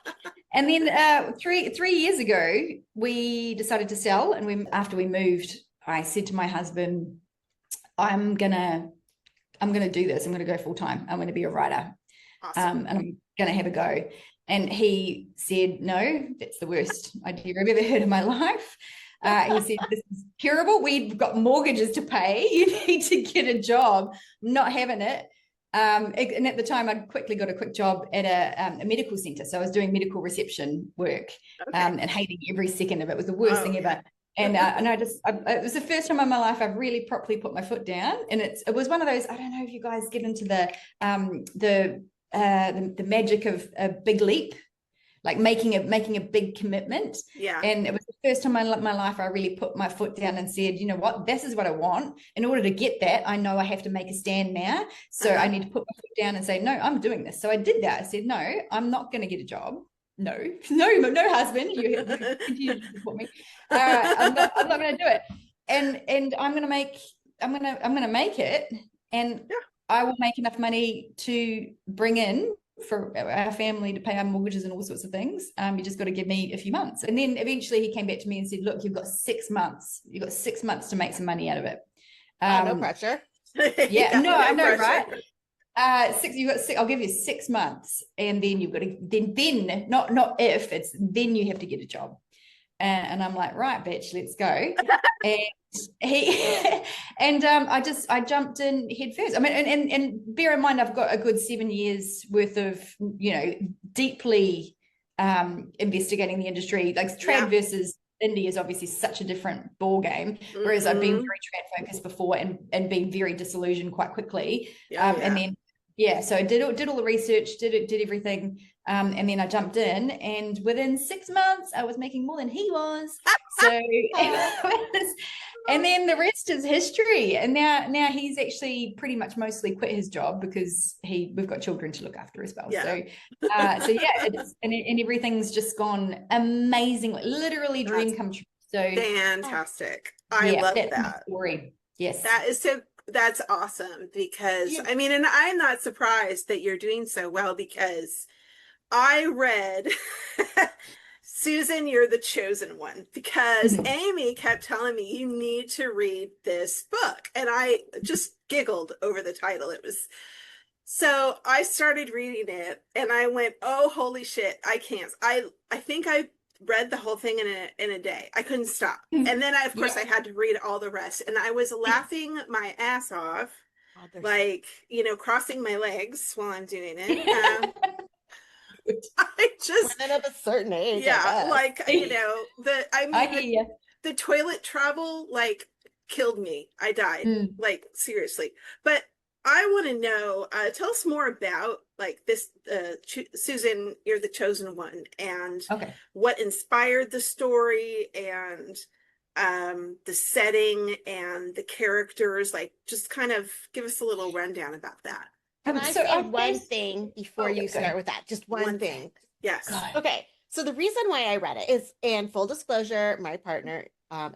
And then 3 years ago, we decided to sell. And after we moved, I said to my husband, I'm gonna do this. I'm gonna go full time. I'm gonna be a writer. Awesome. And I'm gonna have a go. And he said, no, that's the worst idea I've ever heard in my life. He said, this is terrible. We've got mortgages to pay. You need to get a job. I'm not having it. And at the time, I quickly got a quick job at a medical center. So I was doing medical reception work, and hating every second of it. It was the worst thing ever. And it was the first time in my life I've really properly put my foot down. And it was one of those, I don't know if you guys get into the magic of a big leap, like making a big commitment. Yeah. And it was the first time in my life I really put my foot down and said, you know what, this is what I want. In order to get that, I know I have to make a stand now. So I need to put my foot down and say, no, I'm doing this. So I did that. I said, no, I'm not going to get a job. No, husband, you continue to support me. I'm not going to do it. And I'm going to make it. And I will make enough money to bring in for our family to pay our mortgages and all sorts of things. You just got to give me a few months. And then eventually he came back to me and said, look, you've got 6 months. You've got 6 months to make some money out of it. No pressure. Yeah, no, I know, right? I'll give you 6 months, and then you've got to then not if, it's then you have to get a job. And I'm like, right, bitch, let's go. And I jumped in head first. I mean, and bear in mind, I've got a good 7 years worth of, deeply investigating the industry. Like trad versus indie is obviously such a different ball game. Whereas I've been very trad focused before and been very disillusioned quite quickly. And then so I did all the research, did everything. And then I jumped in, and within 6 months, I was making more than he was. So, and then the rest is history. And now he's actually pretty much mostly quit his job because we've got children to look after as well. Yeah. So and everything's just gone amazing, literally dream come true. So fantastic. I love that story. Yes, that's awesome because I mean, and I'm not surprised that you're doing so well because I read Susan, You're the Chosen One, because Amy kept telling me you need to read this book. And I just giggled over the title. So I started reading it and I went, oh, holy shit, I can't. I think I read the whole thing in a day. I couldn't stop. And then of course I had to read all the rest, and I was laughing my ass off, like, crossing my legs while I'm doing it. I just women of a certain age, like, the toilet travel like killed me. I died, like, seriously. But I want to know, tell us more about like this, Susan, You're the Chosen One, and what inspired the story, and the setting and the characters. Like, just kind of give us a little rundown about that. Can I say one thing before you start with that? Just one thing. Yes. Okay. So the reason why I read it is, and full disclosure, my partner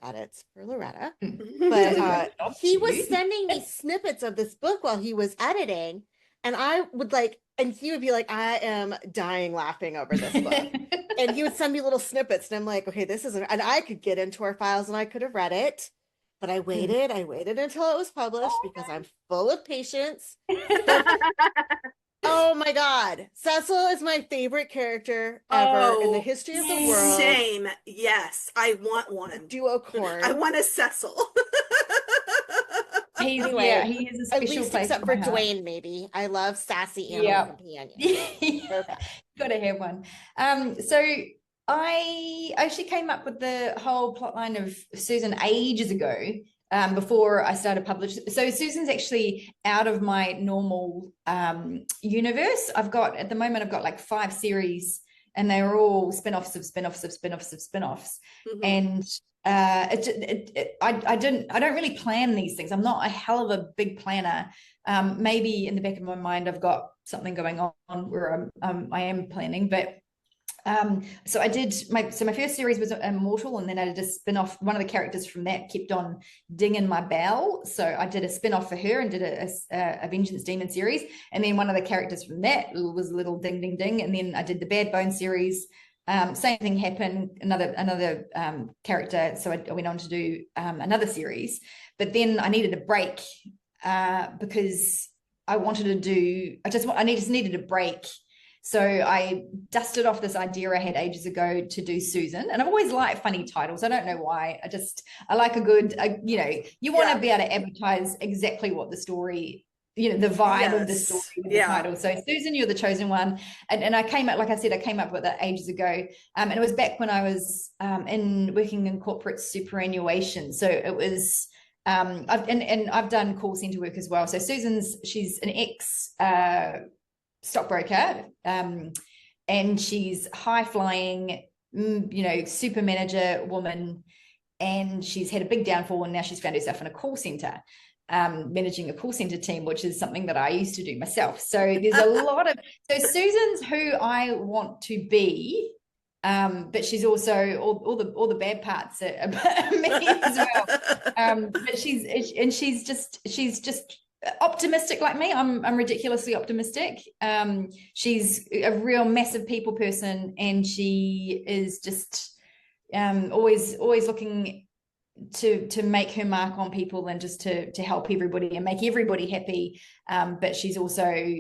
edits for Loretta, but he was sending me snippets of this book while he was editing, and I would and he would be like, I am dying laughing over this book. And he would send me little snippets, and I'm like, okay, this isn't, and I could get into our files and I could have read it. But I waited until it was published because I'm full of patience. Oh my God. Cecil is my favorite character ever in the history of the world. Same. Yes. I want one. Duo corn. I want a Cecil. He is a special at least place except for Dwayne, maybe. I love sassy animal companions. Gotta have one. So I actually came up with the whole plotline of Susan ages ago, before I started publishing. So Susan's actually out of my normal universe. At the moment I've got like 5 series, and they're all spin-offs of spin-offs of spin-offs of spin-offs. And I don't really plan these things. I'm not a hell of a big planner. Maybe in the back of my mind I've got something going on where I am planning, but So I did my first series was Immortal, and then I did a spin-off. One of the characters from that kept on dinging my bell, so I did a spin-off for her and did a Vengeance Demon series, and then one of the characters from that was a little ding ding ding, and then I did the Bad Bone series. Same thing happened, another character, so I went on to do another series, but then I needed a break because I wanted to do I just needed a break. So I dusted off this idea I had ages ago to do Susan. And I've always liked funny titles. I don't know why. I like a good, you want to be able to advertise exactly what the story, the vibe of the story with the title. So Susan, you're the chosen one. And I came up, like I said, I came up with it ages ago. And it was back when I was working in corporate superannuation. So it was, I've done call center work as well. So she's an ex stockbroker, and she's high flying, super manager woman, and she's had a big downfall, and now she's found herself in a call center, managing a call center team, which is something that I used to do myself. So there's a lot of Susan's who I want to be, but she's also all the bad parts are me as well. But she's just optimistic like me. I'm ridiculously optimistic. She's a real massive people person, and she is just always looking to make her mark on people and just to help everybody and make everybody happy. But she's also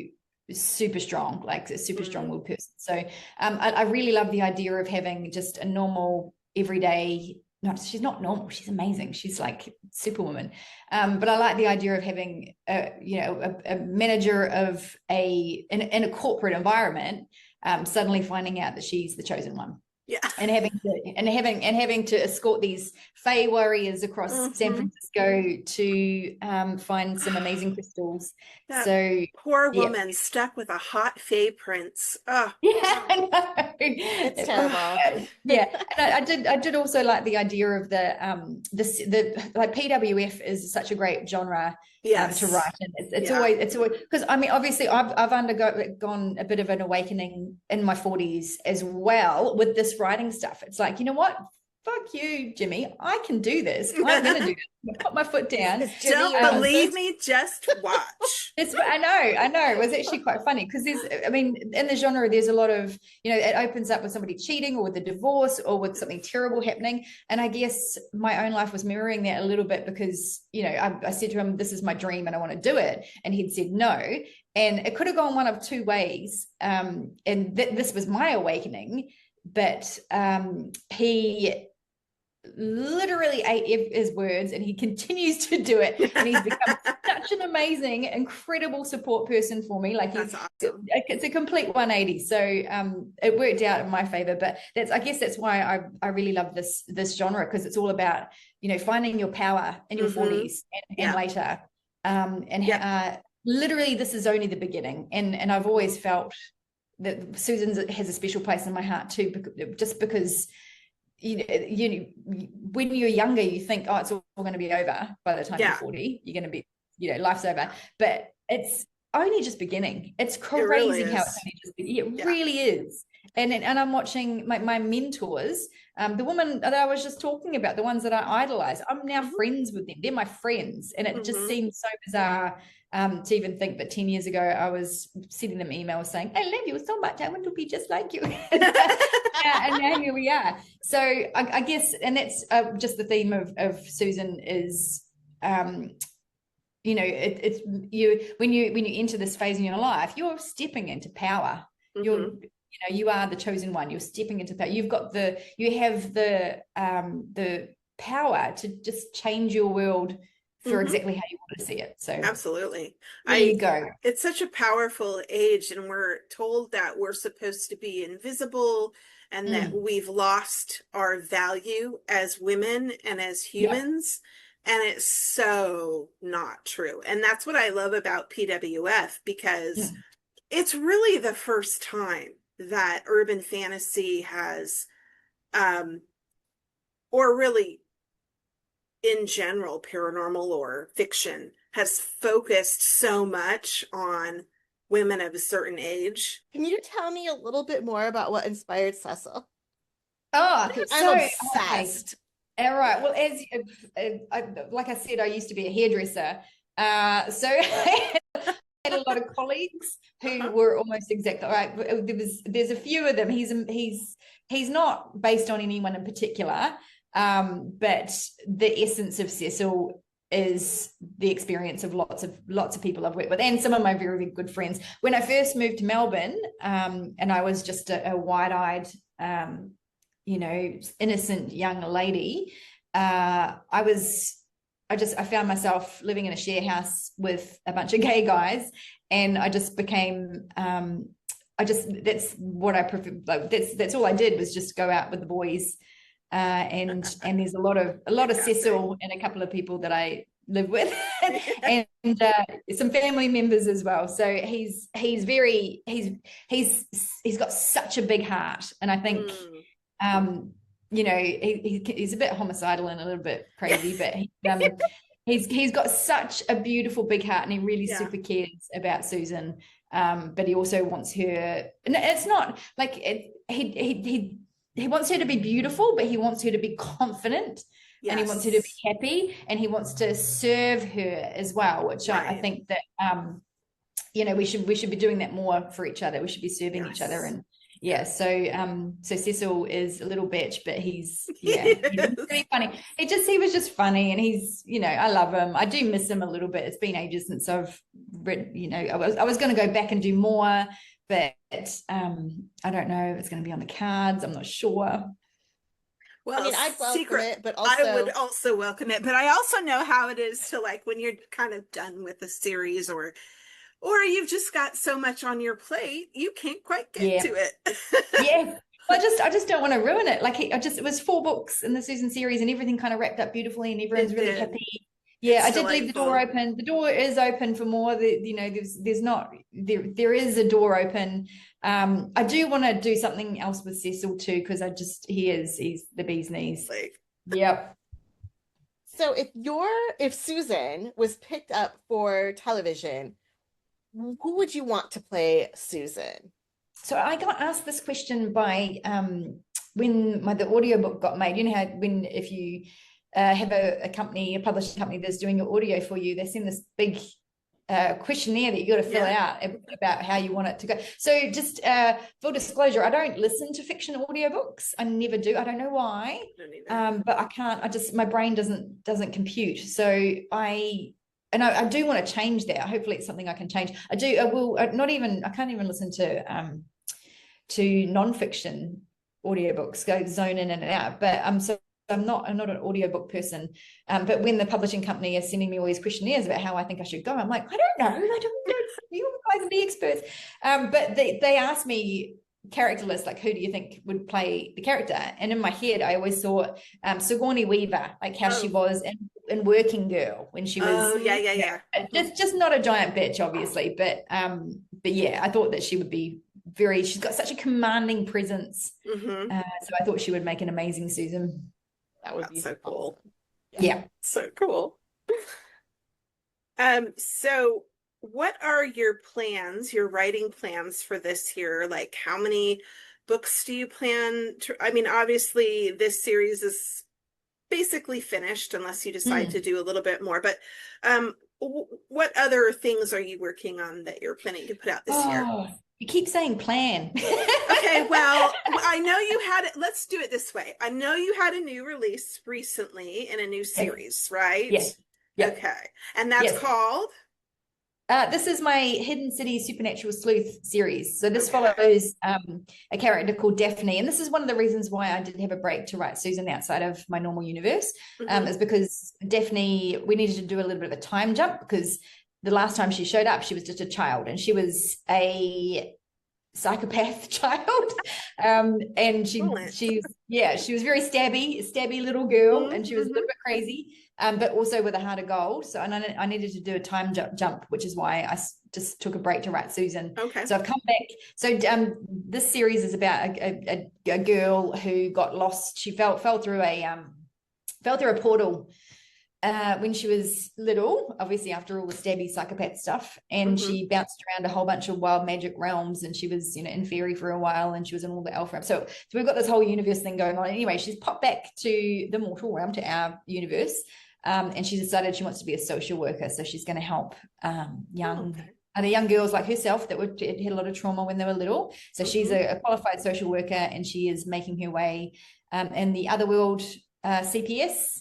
super strong, like a super strong-willed person. So I really love the idea of having just a normal everyday. No, she's not normal. She's amazing. She's like Superwoman. But I like the idea of having a manager of in a corporate environment, suddenly finding out that she's the chosen one. Yeah. And having to escort these Fae warriors across San Francisco to find some amazing crystals. That so poor woman stuck with a hot Fae prince. Oh. Yeah, I know. It's terrible. Yeah, and I did also like the idea of the like PWF is such a great genre to write, and it's always because I mean obviously I've undergone a bit of an awakening in my 40s as well with this writing stuff. It's like, you know what? Fuck you, Jimmy. I can do this. I'm going to do this. Put my foot down. Don't believe me, just watch. I know. It was actually quite funny because in the genre, there's a lot of, it opens up with somebody cheating or with a divorce or with something terrible happening. And I guess my own life was mirroring that a little bit because, I said to him, this is my dream and I want to do it. And he'd said no. And it could have gone one of two ways. And this was my awakening. But he literally ate his words, and he continues to do it, and he's become such an amazing, incredible support person for me. Like that's awesome. It's a complete 180. So it worked out in my favor. But I guess that's why I really love this genre, because it's all about finding your power in your 40s and later. Literally, this is only the beginning, and I've always felt that Susan has a special place in my heart too, just because when you're younger, you think, oh, it's all going to be over by the time you're 40. You're going to be, life's over. But it's only just beginning. It's crazy how it's only just beginning. It really is. And I'm watching my mentors, the woman that I was just talking about, the ones that I idolize. I'm now friends with them. They're my friends. And it just seems so bizarre to even think that 10 years ago I was sending them emails saying, I love you so much, I want to be just like you. And now here we are. So I guess, and that's just the theme of Susan is, it's you when you enter this phase in your life, you're stepping into power. You are the chosen one. You're stepping into power. You have the power to just change your world for exactly how you want to see it. So absolutely. There you go. It's such a powerful age, and we're told that we're supposed to be invisible and that we've lost our value as women and as humans. And it's so not true. And that's what I love about PWF, because it's really the first time that urban fantasy has, or really in general, paranormal or fiction has focused so much on women of a certain age. Can you tell me a little bit more about what inspired Cecil? Oh, I'm so obsessed. okay. All right. Well, like I said, I used to be a hairdresser. So I had a lot of colleagues who were almost exactly right. There's a few of them. He's not based on anyone in particular, but the essence of Cecil is the experience of lots of people I've worked with, and some of my very, very good friends. When I first moved to Melbourne, and I was just a wide-eyed, innocent young lady, I found myself living in a share house with a bunch of gay guys, and I just became that's what I prefer. Like, that's all I did, was just go out with the boys. And there's a lot of Cecil and a couple of people that I live with, and some family members as well. So he's got such a big heart, and I think he's a bit homicidal and a little bit crazy, but he's got such a beautiful big heart, and he really super cares about Susan. But he also wants her, and it's not like he wants her to be beautiful, but he wants her to be confident, and he wants her to be happy, and he wants to serve her as well, which I think that we should be doing that more for each other. We should be serving each other. And so Cecil is a little bitch, but he's really funny. He was just funny, and he's, I love him. I do miss him a little bit. It's been ages since I've read, I was going to go back and do more, but I don't know if it's going to be on the cards. I'm not sure. Well, I mean, I'd welcome it, but also I would also welcome it. But I also know how it is to, like, when you're kind of done with a series, or you've just got so much on your plate, you can't quite get to it. I just don't want to ruin it. Like, it was 4 books in the Susan series, and everything kind of wrapped up beautifully, and everyone's really happy. Yeah, I did leave the door open. The door is open for more. There is a door open. I do want to do something else with Cecil too, because he's the bee's knees. Yep. So if Susan was picked up for television, who would you want to play Susan? So I got asked this question by when the audiobook got made. You know how if you have a publishing company that's doing your audio for you, they send this big questionnaire that you got to fill out about how you want it to go. So just full disclosure, I don't listen to fiction audiobooks. I never do. I don't know why, but I can't. My brain doesn't compute. So I do want to change that. Hopefully it's something I can change. I can't even listen to non-fiction audiobooks, go zone in and out, but so I'm not an audiobook person, but when the publishing company is sending me all these questionnaires about how I think I should go, I'm like, I don't know, you guys are the experts. But they asked me character lists, like, who do you think would play the character? And in my head, I always thought Sigourney Weaver, like how she was in Working Girl when she was just not a giant bitch, obviously, but yeah, I thought that she would be she's got such a commanding presence, so I thought she would make an amazing Susan. That would be so cool. Yeah. So cool. So what are your plans, your writing plans for this year? Like, how many books do you plan to, I mean, obviously this series is basically finished unless you decide to do a little bit more, but what other things are you working on that you're planning to put out this year? You keep saying plan. Okay, well, I know you had it. Let's do it this way. I know you had a new release recently in a new series, right? Yes. Yep. Okay. And that's called? This is my Hidden City Supernatural Sleuth series. So this follows a character called Daphne. And this is one of the reasons why I did have a break to write Susan outside of my normal universe, is because Daphne, we needed to do a little bit of a time jump, because the last time she showed up, she was just a child, and she was a psychopath child. And she was very stabby little girl, and she was a little bit crazy, but also with a heart of gold. So I needed to do a time jump, which is why I just took a break to write Susan. Okay. So I've come back. So this series is about a girl who got lost. She fell through a portal when she was little, obviously after all the stabby psychopath stuff, and she bounced around a whole bunch of wild magic realms, and she was, you know, in fairy for a while, and she was in all the elf realms. So we've got this whole universe thing going on. Anyway, she's popped back to the mortal realm, to our universe, and she decided she wants to be a social worker. So she's going to help other young girls like herself that had a lot of trauma when they were little. So she's a qualified social worker, and she is making her way in the Otherworld CPS.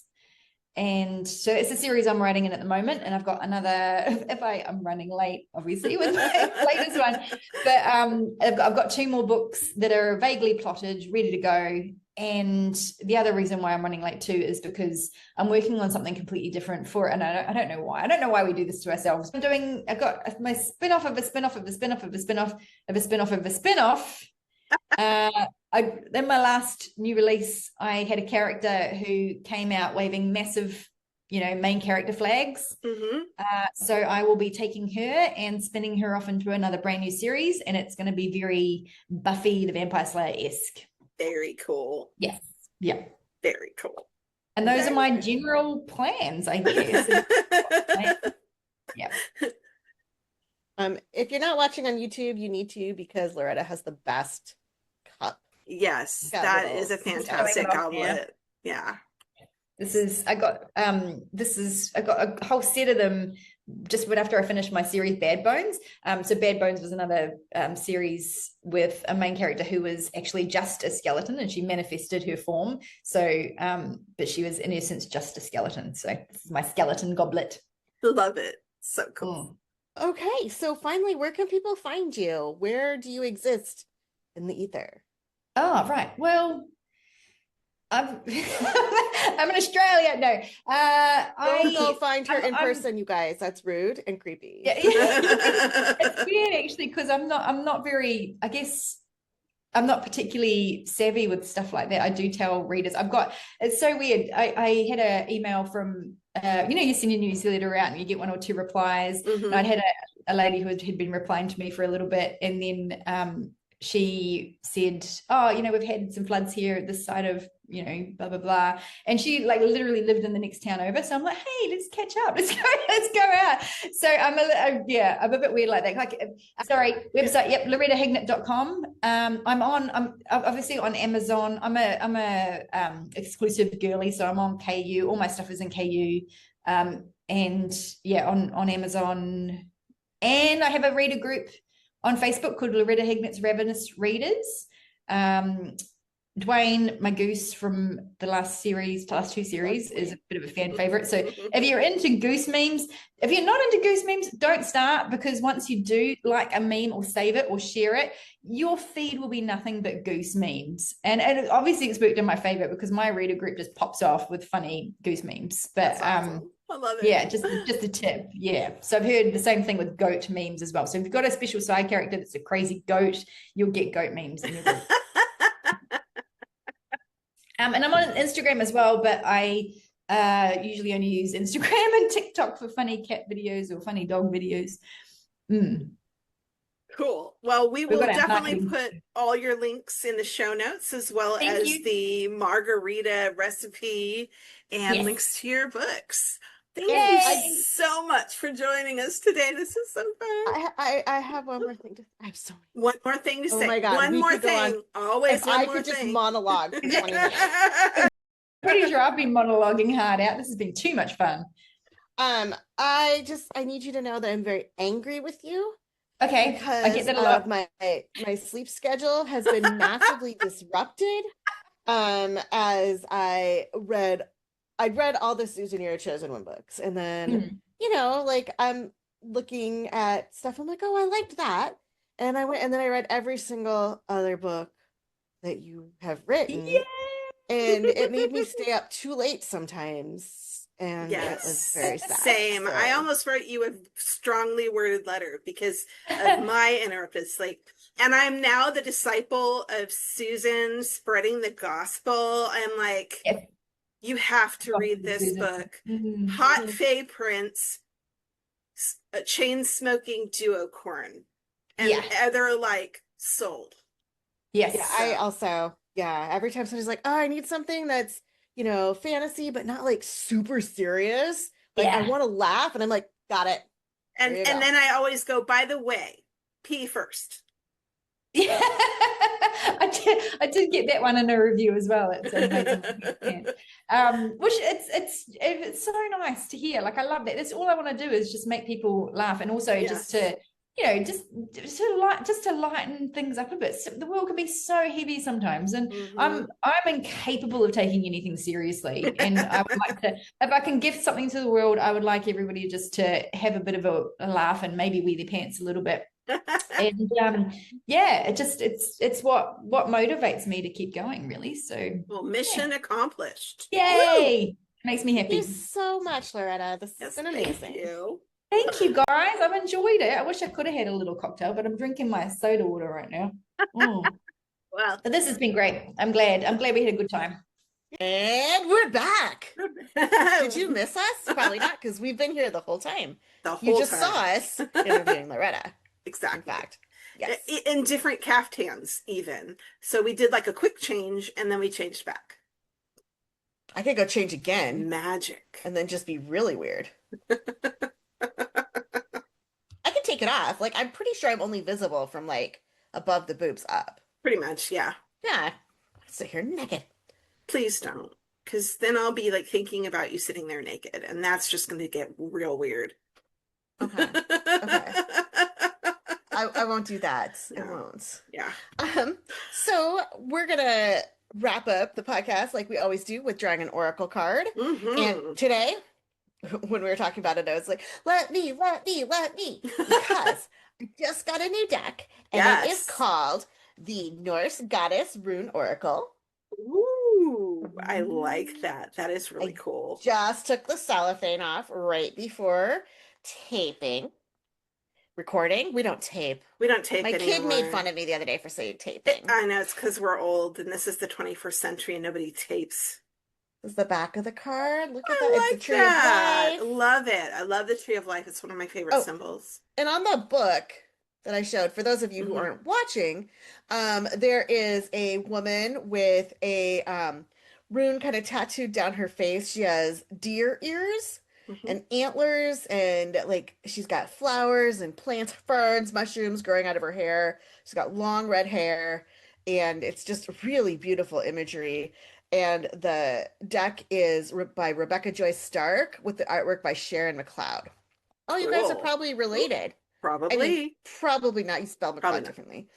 And so it's a series I'm writing in at the moment, and I've got another, I'm running late obviously with my latest one, but I've got 2 more books that are vaguely plotted, ready to go. And the other reason why I'm running late too is because I'm working on something completely different and I don't know why we do this to ourselves. I've got my spin-off of a spin-off of a spin-off of a spin-off of a spin-off of a spin-off. In my last new release, I had a character who came out waving massive, you know, main character flags. So I will be taking her and spinning her off into another brand new series, and it's going to be very Buffy the Vampire Slayer-esque. Very cool. Yes. Yeah. Very cool. And those are my general plans, I guess. Yeah. If you're not watching on YouTube, you need to, because Loretta has the best cup. Yes, that is a fantastic goblet. Yeah. I got a whole set of them just right after I finished my series Bad Bones. So Bad Bones was another series with a main character who was actually just a skeleton, and she manifested her form. So, but she was in essence just a skeleton. So this is my skeleton goblet. Love it. So cool. Okay, so finally, where can people find you? Where do you exist in the ether? Oh, right. Well, I'm in Australia. No, Don't go find her in person, you guys. That's rude and creepy. Yeah, it's weird actually, because I'm not very, I guess I'm not particularly savvy with stuff like that. I do tell readers. It's so weird. I had an email from, you know, you send your newsletter out and you get 1 or 2 replies. And I'd had a lady who had been replying to me for a little bit, and then she said, oh, you know, we've had some floods here at this side of, you know, blah, blah, blah. And she like literally lived in the next town over. So I'm like, hey, let's catch up. Let's go out. So I'm a bit weird like that. Like, sorry, website. Yep. LorettaHignett.com. I'm obviously on Amazon. I'm a exclusive girly. So I'm on KU. All my stuff is in KU. And yeah, on Amazon. And I have a reader group on Facebook called Loretta Hignett's Ravenous Readers. Dwayne, my goose from the last 2 series, is a bit of a fan favorite. So if you're into goose memes, if you're not into goose memes, don't start, because once you do like a meme or save it or share it, your feed will be nothing but goose memes. And obviously it's worked in my favor because my reader group just pops off with funny goose memes. But awesome. I love it. Yeah, just a tip. Yeah. So I've heard the same thing with goat memes as well. So if you've got a special side character that's a crazy goat, you'll get goat memes in your group. And I'm on Instagram as well, but I usually only use Instagram and TikTok for funny cat videos or funny dog videos. Cool. Well, we will definitely put all your links in the show notes, as well as the Margarita recipe and links to your books. Thank you so much for joining us today. This is so fun. I have one more thing to say. I have so many. One more thing to say. Oh my God. One more thing. Always one more thing. I could just monologue for 20 minutes. Pretty sure I've been monologuing hard out. This has been too much fun. I need you to know that I'm very angry with you. Okay. Because I get that a lot. My sleep schedule has been massively disrupted. As I'd read all the Susan Your Chosen One books, and then you know, like, I'm looking at stuff, I'm like, oh, I liked that, and I went and then I read every single other book that you have written. Yay! And it made me stay up too late sometimes, and it was very sad. Same. So. I almost wrote you a strongly worded letter because of my interrupts, like, and I'm now the disciple of Susan spreading the gospel. I'm like, you have to read this book. Hot Fae Prince, a chain smoking duocorn, and they're like sold. Yes. Yeah, I also, every time somebody's like, oh, I need something that's you know, fantasy, but not like super serious. Like I Yeah. want to laugh, and I'm like, got it. And There you go. then I always go, by the way, pee first. Yeah, I did get that one in a review as well. It's amazing. Which it's so nice to hear. Like I love that. That's all I want to do is just make people laugh, and also just to, you know, just to lighten things up a bit. So the world can be so heavy sometimes, and I'm incapable of taking anything seriously. And I would like to, if I can gift something to the world, I would like everybody just to have a bit of a laugh and maybe wear their pants a little bit. And yeah, it's what motivates me to keep going, really. So well, mission accomplished. Yay! Makes me happy. Thank you so much, Loretta. This has been amazing. Thank you, guys. I've enjoyed it. I wish I could have had a little cocktail, but I'm drinking my soda water right now. Well, but this has been great. I'm glad we had a good time. And we're back. Did you miss us? Probably not, because we've been here the whole time. You just saw us interviewing Loretta. Exactly. In fact, yes. In different caftans, even. So we did like a quick change, and then we changed back. I could go change again. Magic. And then just be really weird. I could take it off. Like, I'm pretty sure I'm only visible from like above the boobs up. Pretty much, yeah. Yeah. I sit here naked. Please don't. Because then I'll be like thinking about you sitting there naked, and that's just going to get real weird. Okay. Okay. I won't do that. No. I won't. Yeah. So we're gonna wrap up the podcast like we always do with drawing an oracle card. And today, when we were talking about it, I was like, let me. Because I just got a new deck, and it is called the Norse Goddess Rune Oracle. Ooh, I like that. That is really cool. Just took the cellophane off right before recording. We don't tape. My kid made fun of me the other day for saying taping. I know, it's because we're old, and this is the 21st century, and nobody tapes. This is the back of the card. Look at that. Like it's the tree of life. Love it. I love the tree of life. It's one of my favorite symbols. And on the book that I showed, for those of you who aren't watching, there is a woman with a rune kind of tattooed down her face. She has deer ears and antlers, and like she's got flowers and plants, ferns, mushrooms growing out of her hair. She's got long red hair, and it's just really beautiful imagery. And the deck is by Rebecca Joyce Stark with the artwork by Sharon McLeod. Oh, you guys are probably related. Probably. I mean, probably not. You spell McLeod differently.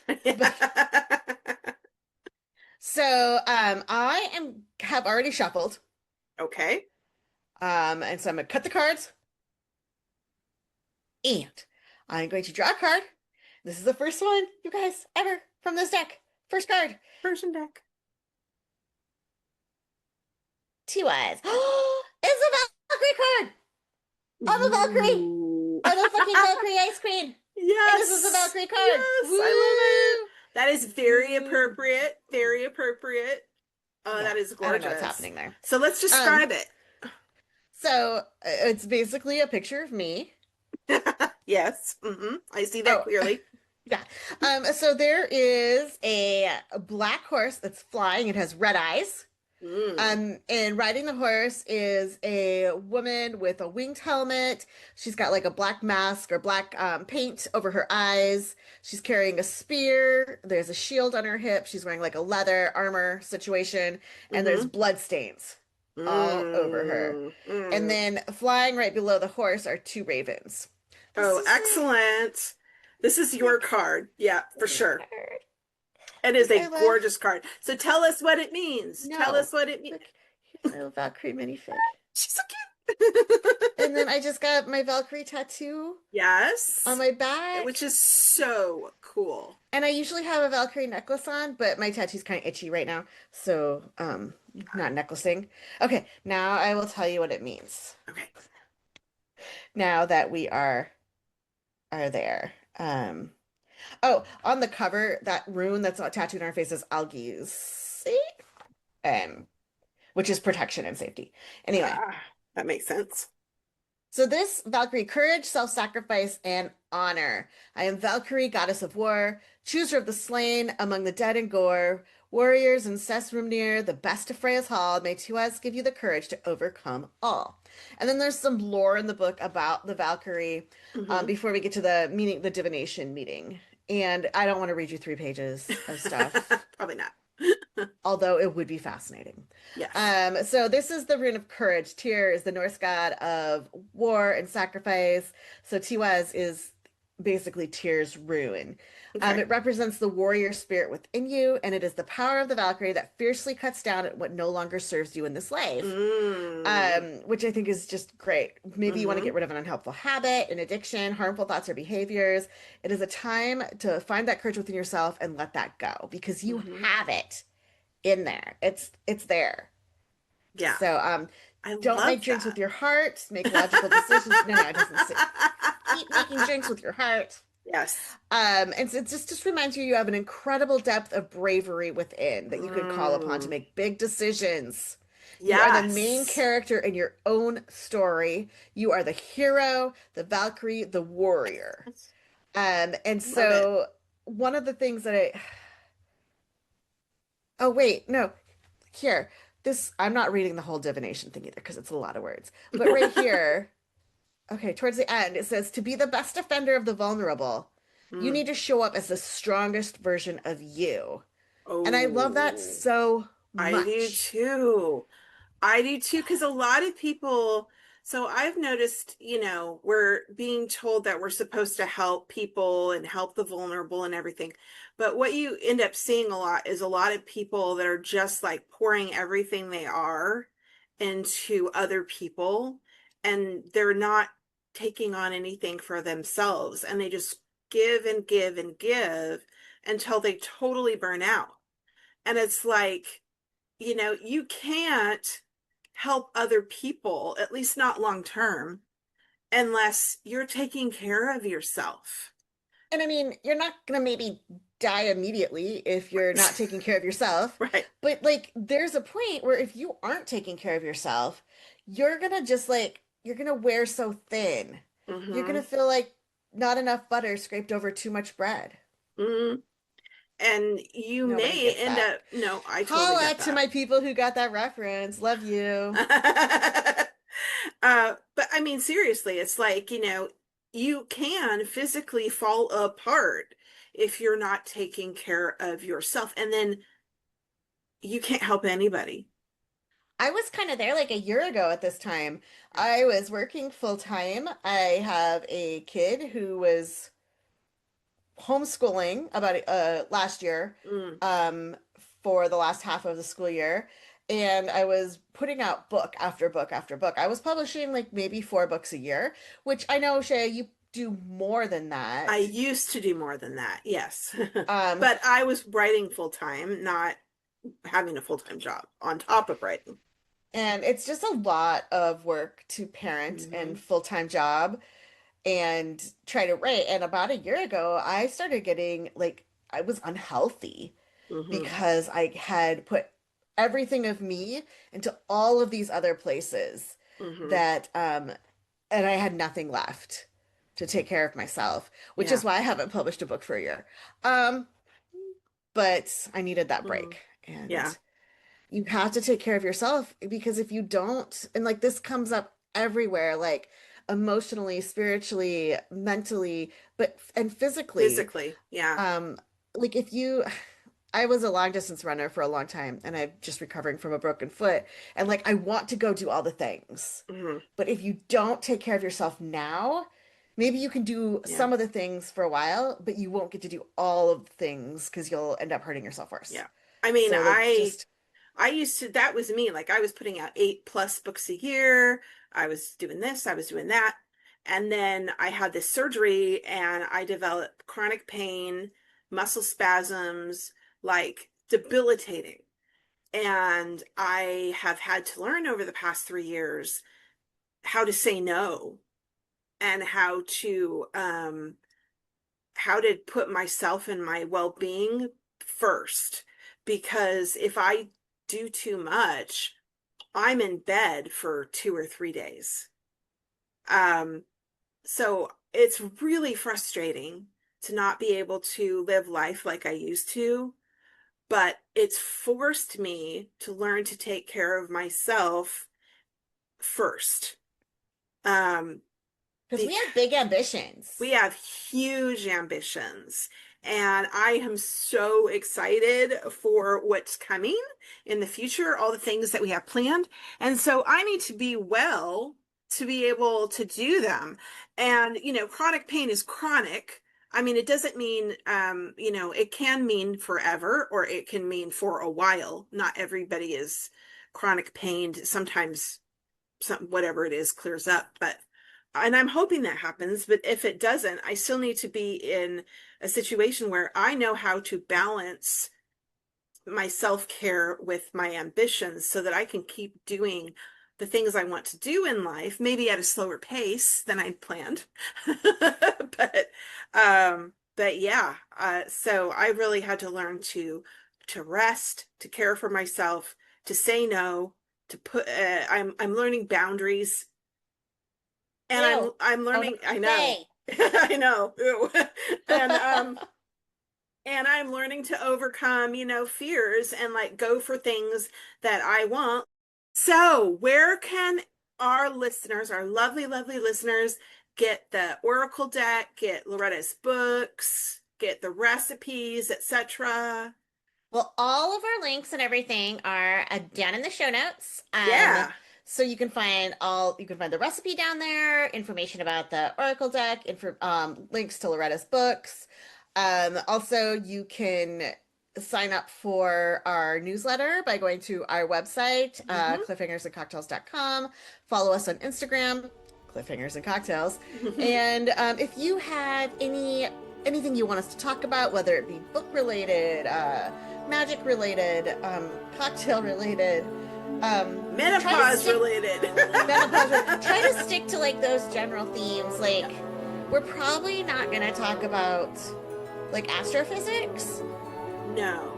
So I have already shuffled. Okay. And so I'm going to cut the cards. And I'm going to draw a card. This is the first one, you guys, ever from this deck. First card. Version deck. 2 eyes. It's a Valkyrie card. I'm a Valkyrie. I'm a fucking Valkyrie ice queen. Yes. And this is a Valkyrie card. Yes, Woo! I love it. That is very appropriate. Very appropriate. Oh, that is gorgeous. I don't know what's happening there. So let's describe it. So it's basically a picture of me. Yes. I see that clearly. Yeah. So there is a black horse that's flying. It has red eyes. And riding the horse is a woman with a winged helmet. She's got like a black mask or black paint over her eyes. She's carrying a spear. There's a shield on her hip. She's wearing like a leather armor situation, and there's blood stains all over her. And then flying right below the horse are 2 ravens. Excellent. This is your card. Yeah, for sure. It is a gorgeous card. So tell us what it means. Tell us what it means. Here's my little Valkyrie minifig. She's so cute. And then I just got my Valkyrie tattoo. Yes. On my back. Which is so cool. And I usually have a Valkyrie necklace on, but my tattoo's kind of itchy right now. So, not necklacing. Okay, now I will tell you what it means. Okay. Now that we are there. Oh, on the cover, that rune that's tattooed on our face is algaes, which is protection and safety. Anyway. That makes sense. So this Valkyrie, courage, self-sacrifice, and honor. I am Valkyrie, goddess of war, chooser of the slain among the dead and gore. Warriors in Sesrumnir, the best of Freya's hall, may Tuaz give you the courage to overcome all. And then there's some lore in the book about the Valkyrie before we get to the meeting, the divination meeting. And I don't want to read you 3 pages of stuff. Probably not. Although it would be fascinating. Yes. So this is the rune of courage. Tyr is the Norse god of war and sacrifice. So Tiwaz is basically Tyr's rune. Okay. It represents the warrior spirit within you, and it is the power of the Valkyrie that fiercely cuts down at what no longer serves you in this life. Which I think is just great. Maybe you want to get rid of an unhelpful habit, an addiction, harmful thoughts or behaviors. It is a time to find that courage within yourself and let that go, because you have it in there. It's there. Yeah. So I don't love make drinks that. with your heart. Make logical decisions. No, it doesn't say. Keep making drinks with your heart. Yes. And it just reminds you have an incredible depth of bravery within that you could call upon to make big decisions. You are the main character in your own story. You are the hero, the Valkyrie, the warrior. And so one of the things that oh wait, no, here. I'm not reading the whole divination thing either because it's a lot of words. But right here, okay, towards the end, it says, to be the best defender of the vulnerable, you need to show up as the strongest version of you. And I love that so much. I do too. I do too, because a lot of people, so I've noticed, we're being told that we're supposed to help people and help the vulnerable and everything. But what you end up seeing a lot is a lot of people that are just like pouring everything they are into other people, and they're not taking on anything for themselves. And they just give and give and give until they totally burn out. And it's like, you can't help other people, at least not long term, unless you're taking care of yourself. And I mean, you're not going to maybe die immediately if you're not taking care of yourself. Right. But like, there's a point where if you aren't taking care of yourself, you're going to just like, you're going to wear so thin. You're going to feel like not enough butter scraped over too much bread. And you may end up, no, I totally get that. To my people who got that reference. Love you. But I mean, seriously, it's like, you can physically fall apart if you're not taking care of yourself. And then you can't help anybody. I was kind of there like a year ago at this time. I was working full time. I have a kid who was homeschooling about last year for the last half of the school year, and I was putting out book after book after book. I was publishing like maybe 4 books a year, which I know, Shay, you do more than that. I used to do more than that, yes. But I was writing full time, not having a full-time job on top of writing. And it's just a lot of work to parent and full-time job and try to write. And about a year ago, I started getting like, I was unhealthy because I had put everything of me into all of these other places that, and I had nothing left to take care of myself, which is why I haven't published a book for a year. But I needed that break. And you have to take care of yourself, because if you don't, and like this comes up everywhere, like emotionally, spiritually, mentally, and physically. Like I was a long distance runner for a long time, and I'm just recovering from a broken foot, and like I want to go do all the things. But if you don't take care of yourself now, maybe you can do some of the things for a while, but you won't get to do all of the things because you'll end up hurting yourself worse. Yeah. I mean, so I used to, that was me. Like I was putting out 8+ books a year. I was doing this, I was doing that. And then I had this surgery and I developed chronic pain, muscle spasms, like debilitating. And I have had to learn over the past 3 years how to say no and how to put myself and my well-being first. Because if I do too much, I'm in bed for 2 or 3 days. So it's really frustrating to not be able to live life like I used to. but it's forced me to learn to take care of myself first. Because we have big ambitions. We have huge ambitions. And I am so excited for what's coming in the future, all the things that we have planned. And so I need to be well to be able to do them. And, you know, chronic pain is chronic. I mean, it doesn't mean, you know, it can mean forever, or it can mean for a while. Not everybody is chronic pained. Sometimes whatever it is clears up, and I'm hoping that happens. But if it doesn't, I still need to be in a situation where I know how to balance my self-care with my ambitions so that I can keep doing the things I want to do in life, maybe at a slower pace than I'd planned. But yeah, so I really had to learn to rest, to care for myself, to say no, to put, I'm learning boundaries. And I'm learning, I know, I know. And I'm learning to overcome, you know, fears and like go for things that I want. So where can our listeners, our lovely, lovely listeners, get the Oracle deck, get Loretta's books, get the recipes, etc.? Well, all of our links and everything are down in the show notes. Yeah. So you can find the recipe down there, information about the Oracle deck, links to Loretta's books. Also, you can sign up for our newsletter by going to our website, cliffhangersandcocktails.com. Follow us on Instagram, Cliffhangers and Cocktails. And if you have anything you want us to talk about, whether it be book related, magic related, cocktail related, menopause related, try to stick to like those general themes. Like, we're probably not going to talk about like astrophysics. No.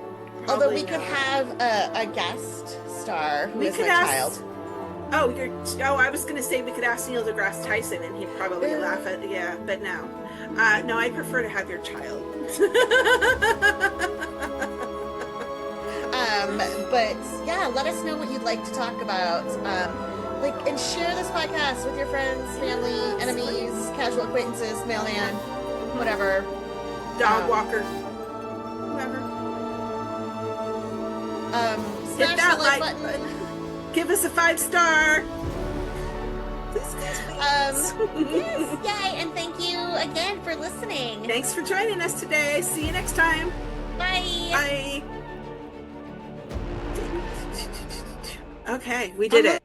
Although we could have a guest star who is my child. Oh, I was going to say we could ask Neil deGrasse Tyson and he'd probably laugh at, but no. No, I prefer to have your child. But yeah, let us know what you'd like to talk about. And share this podcast with your friends, family, enemies, casual acquaintances, mailman, whatever. Dog walker. Whoever. Smash Hit that the like button. Give us a 5-star. Yes, yay, and thank you again for listening. Thanks for joining us today. See you next time. Bye. Bye. Okay, we did it.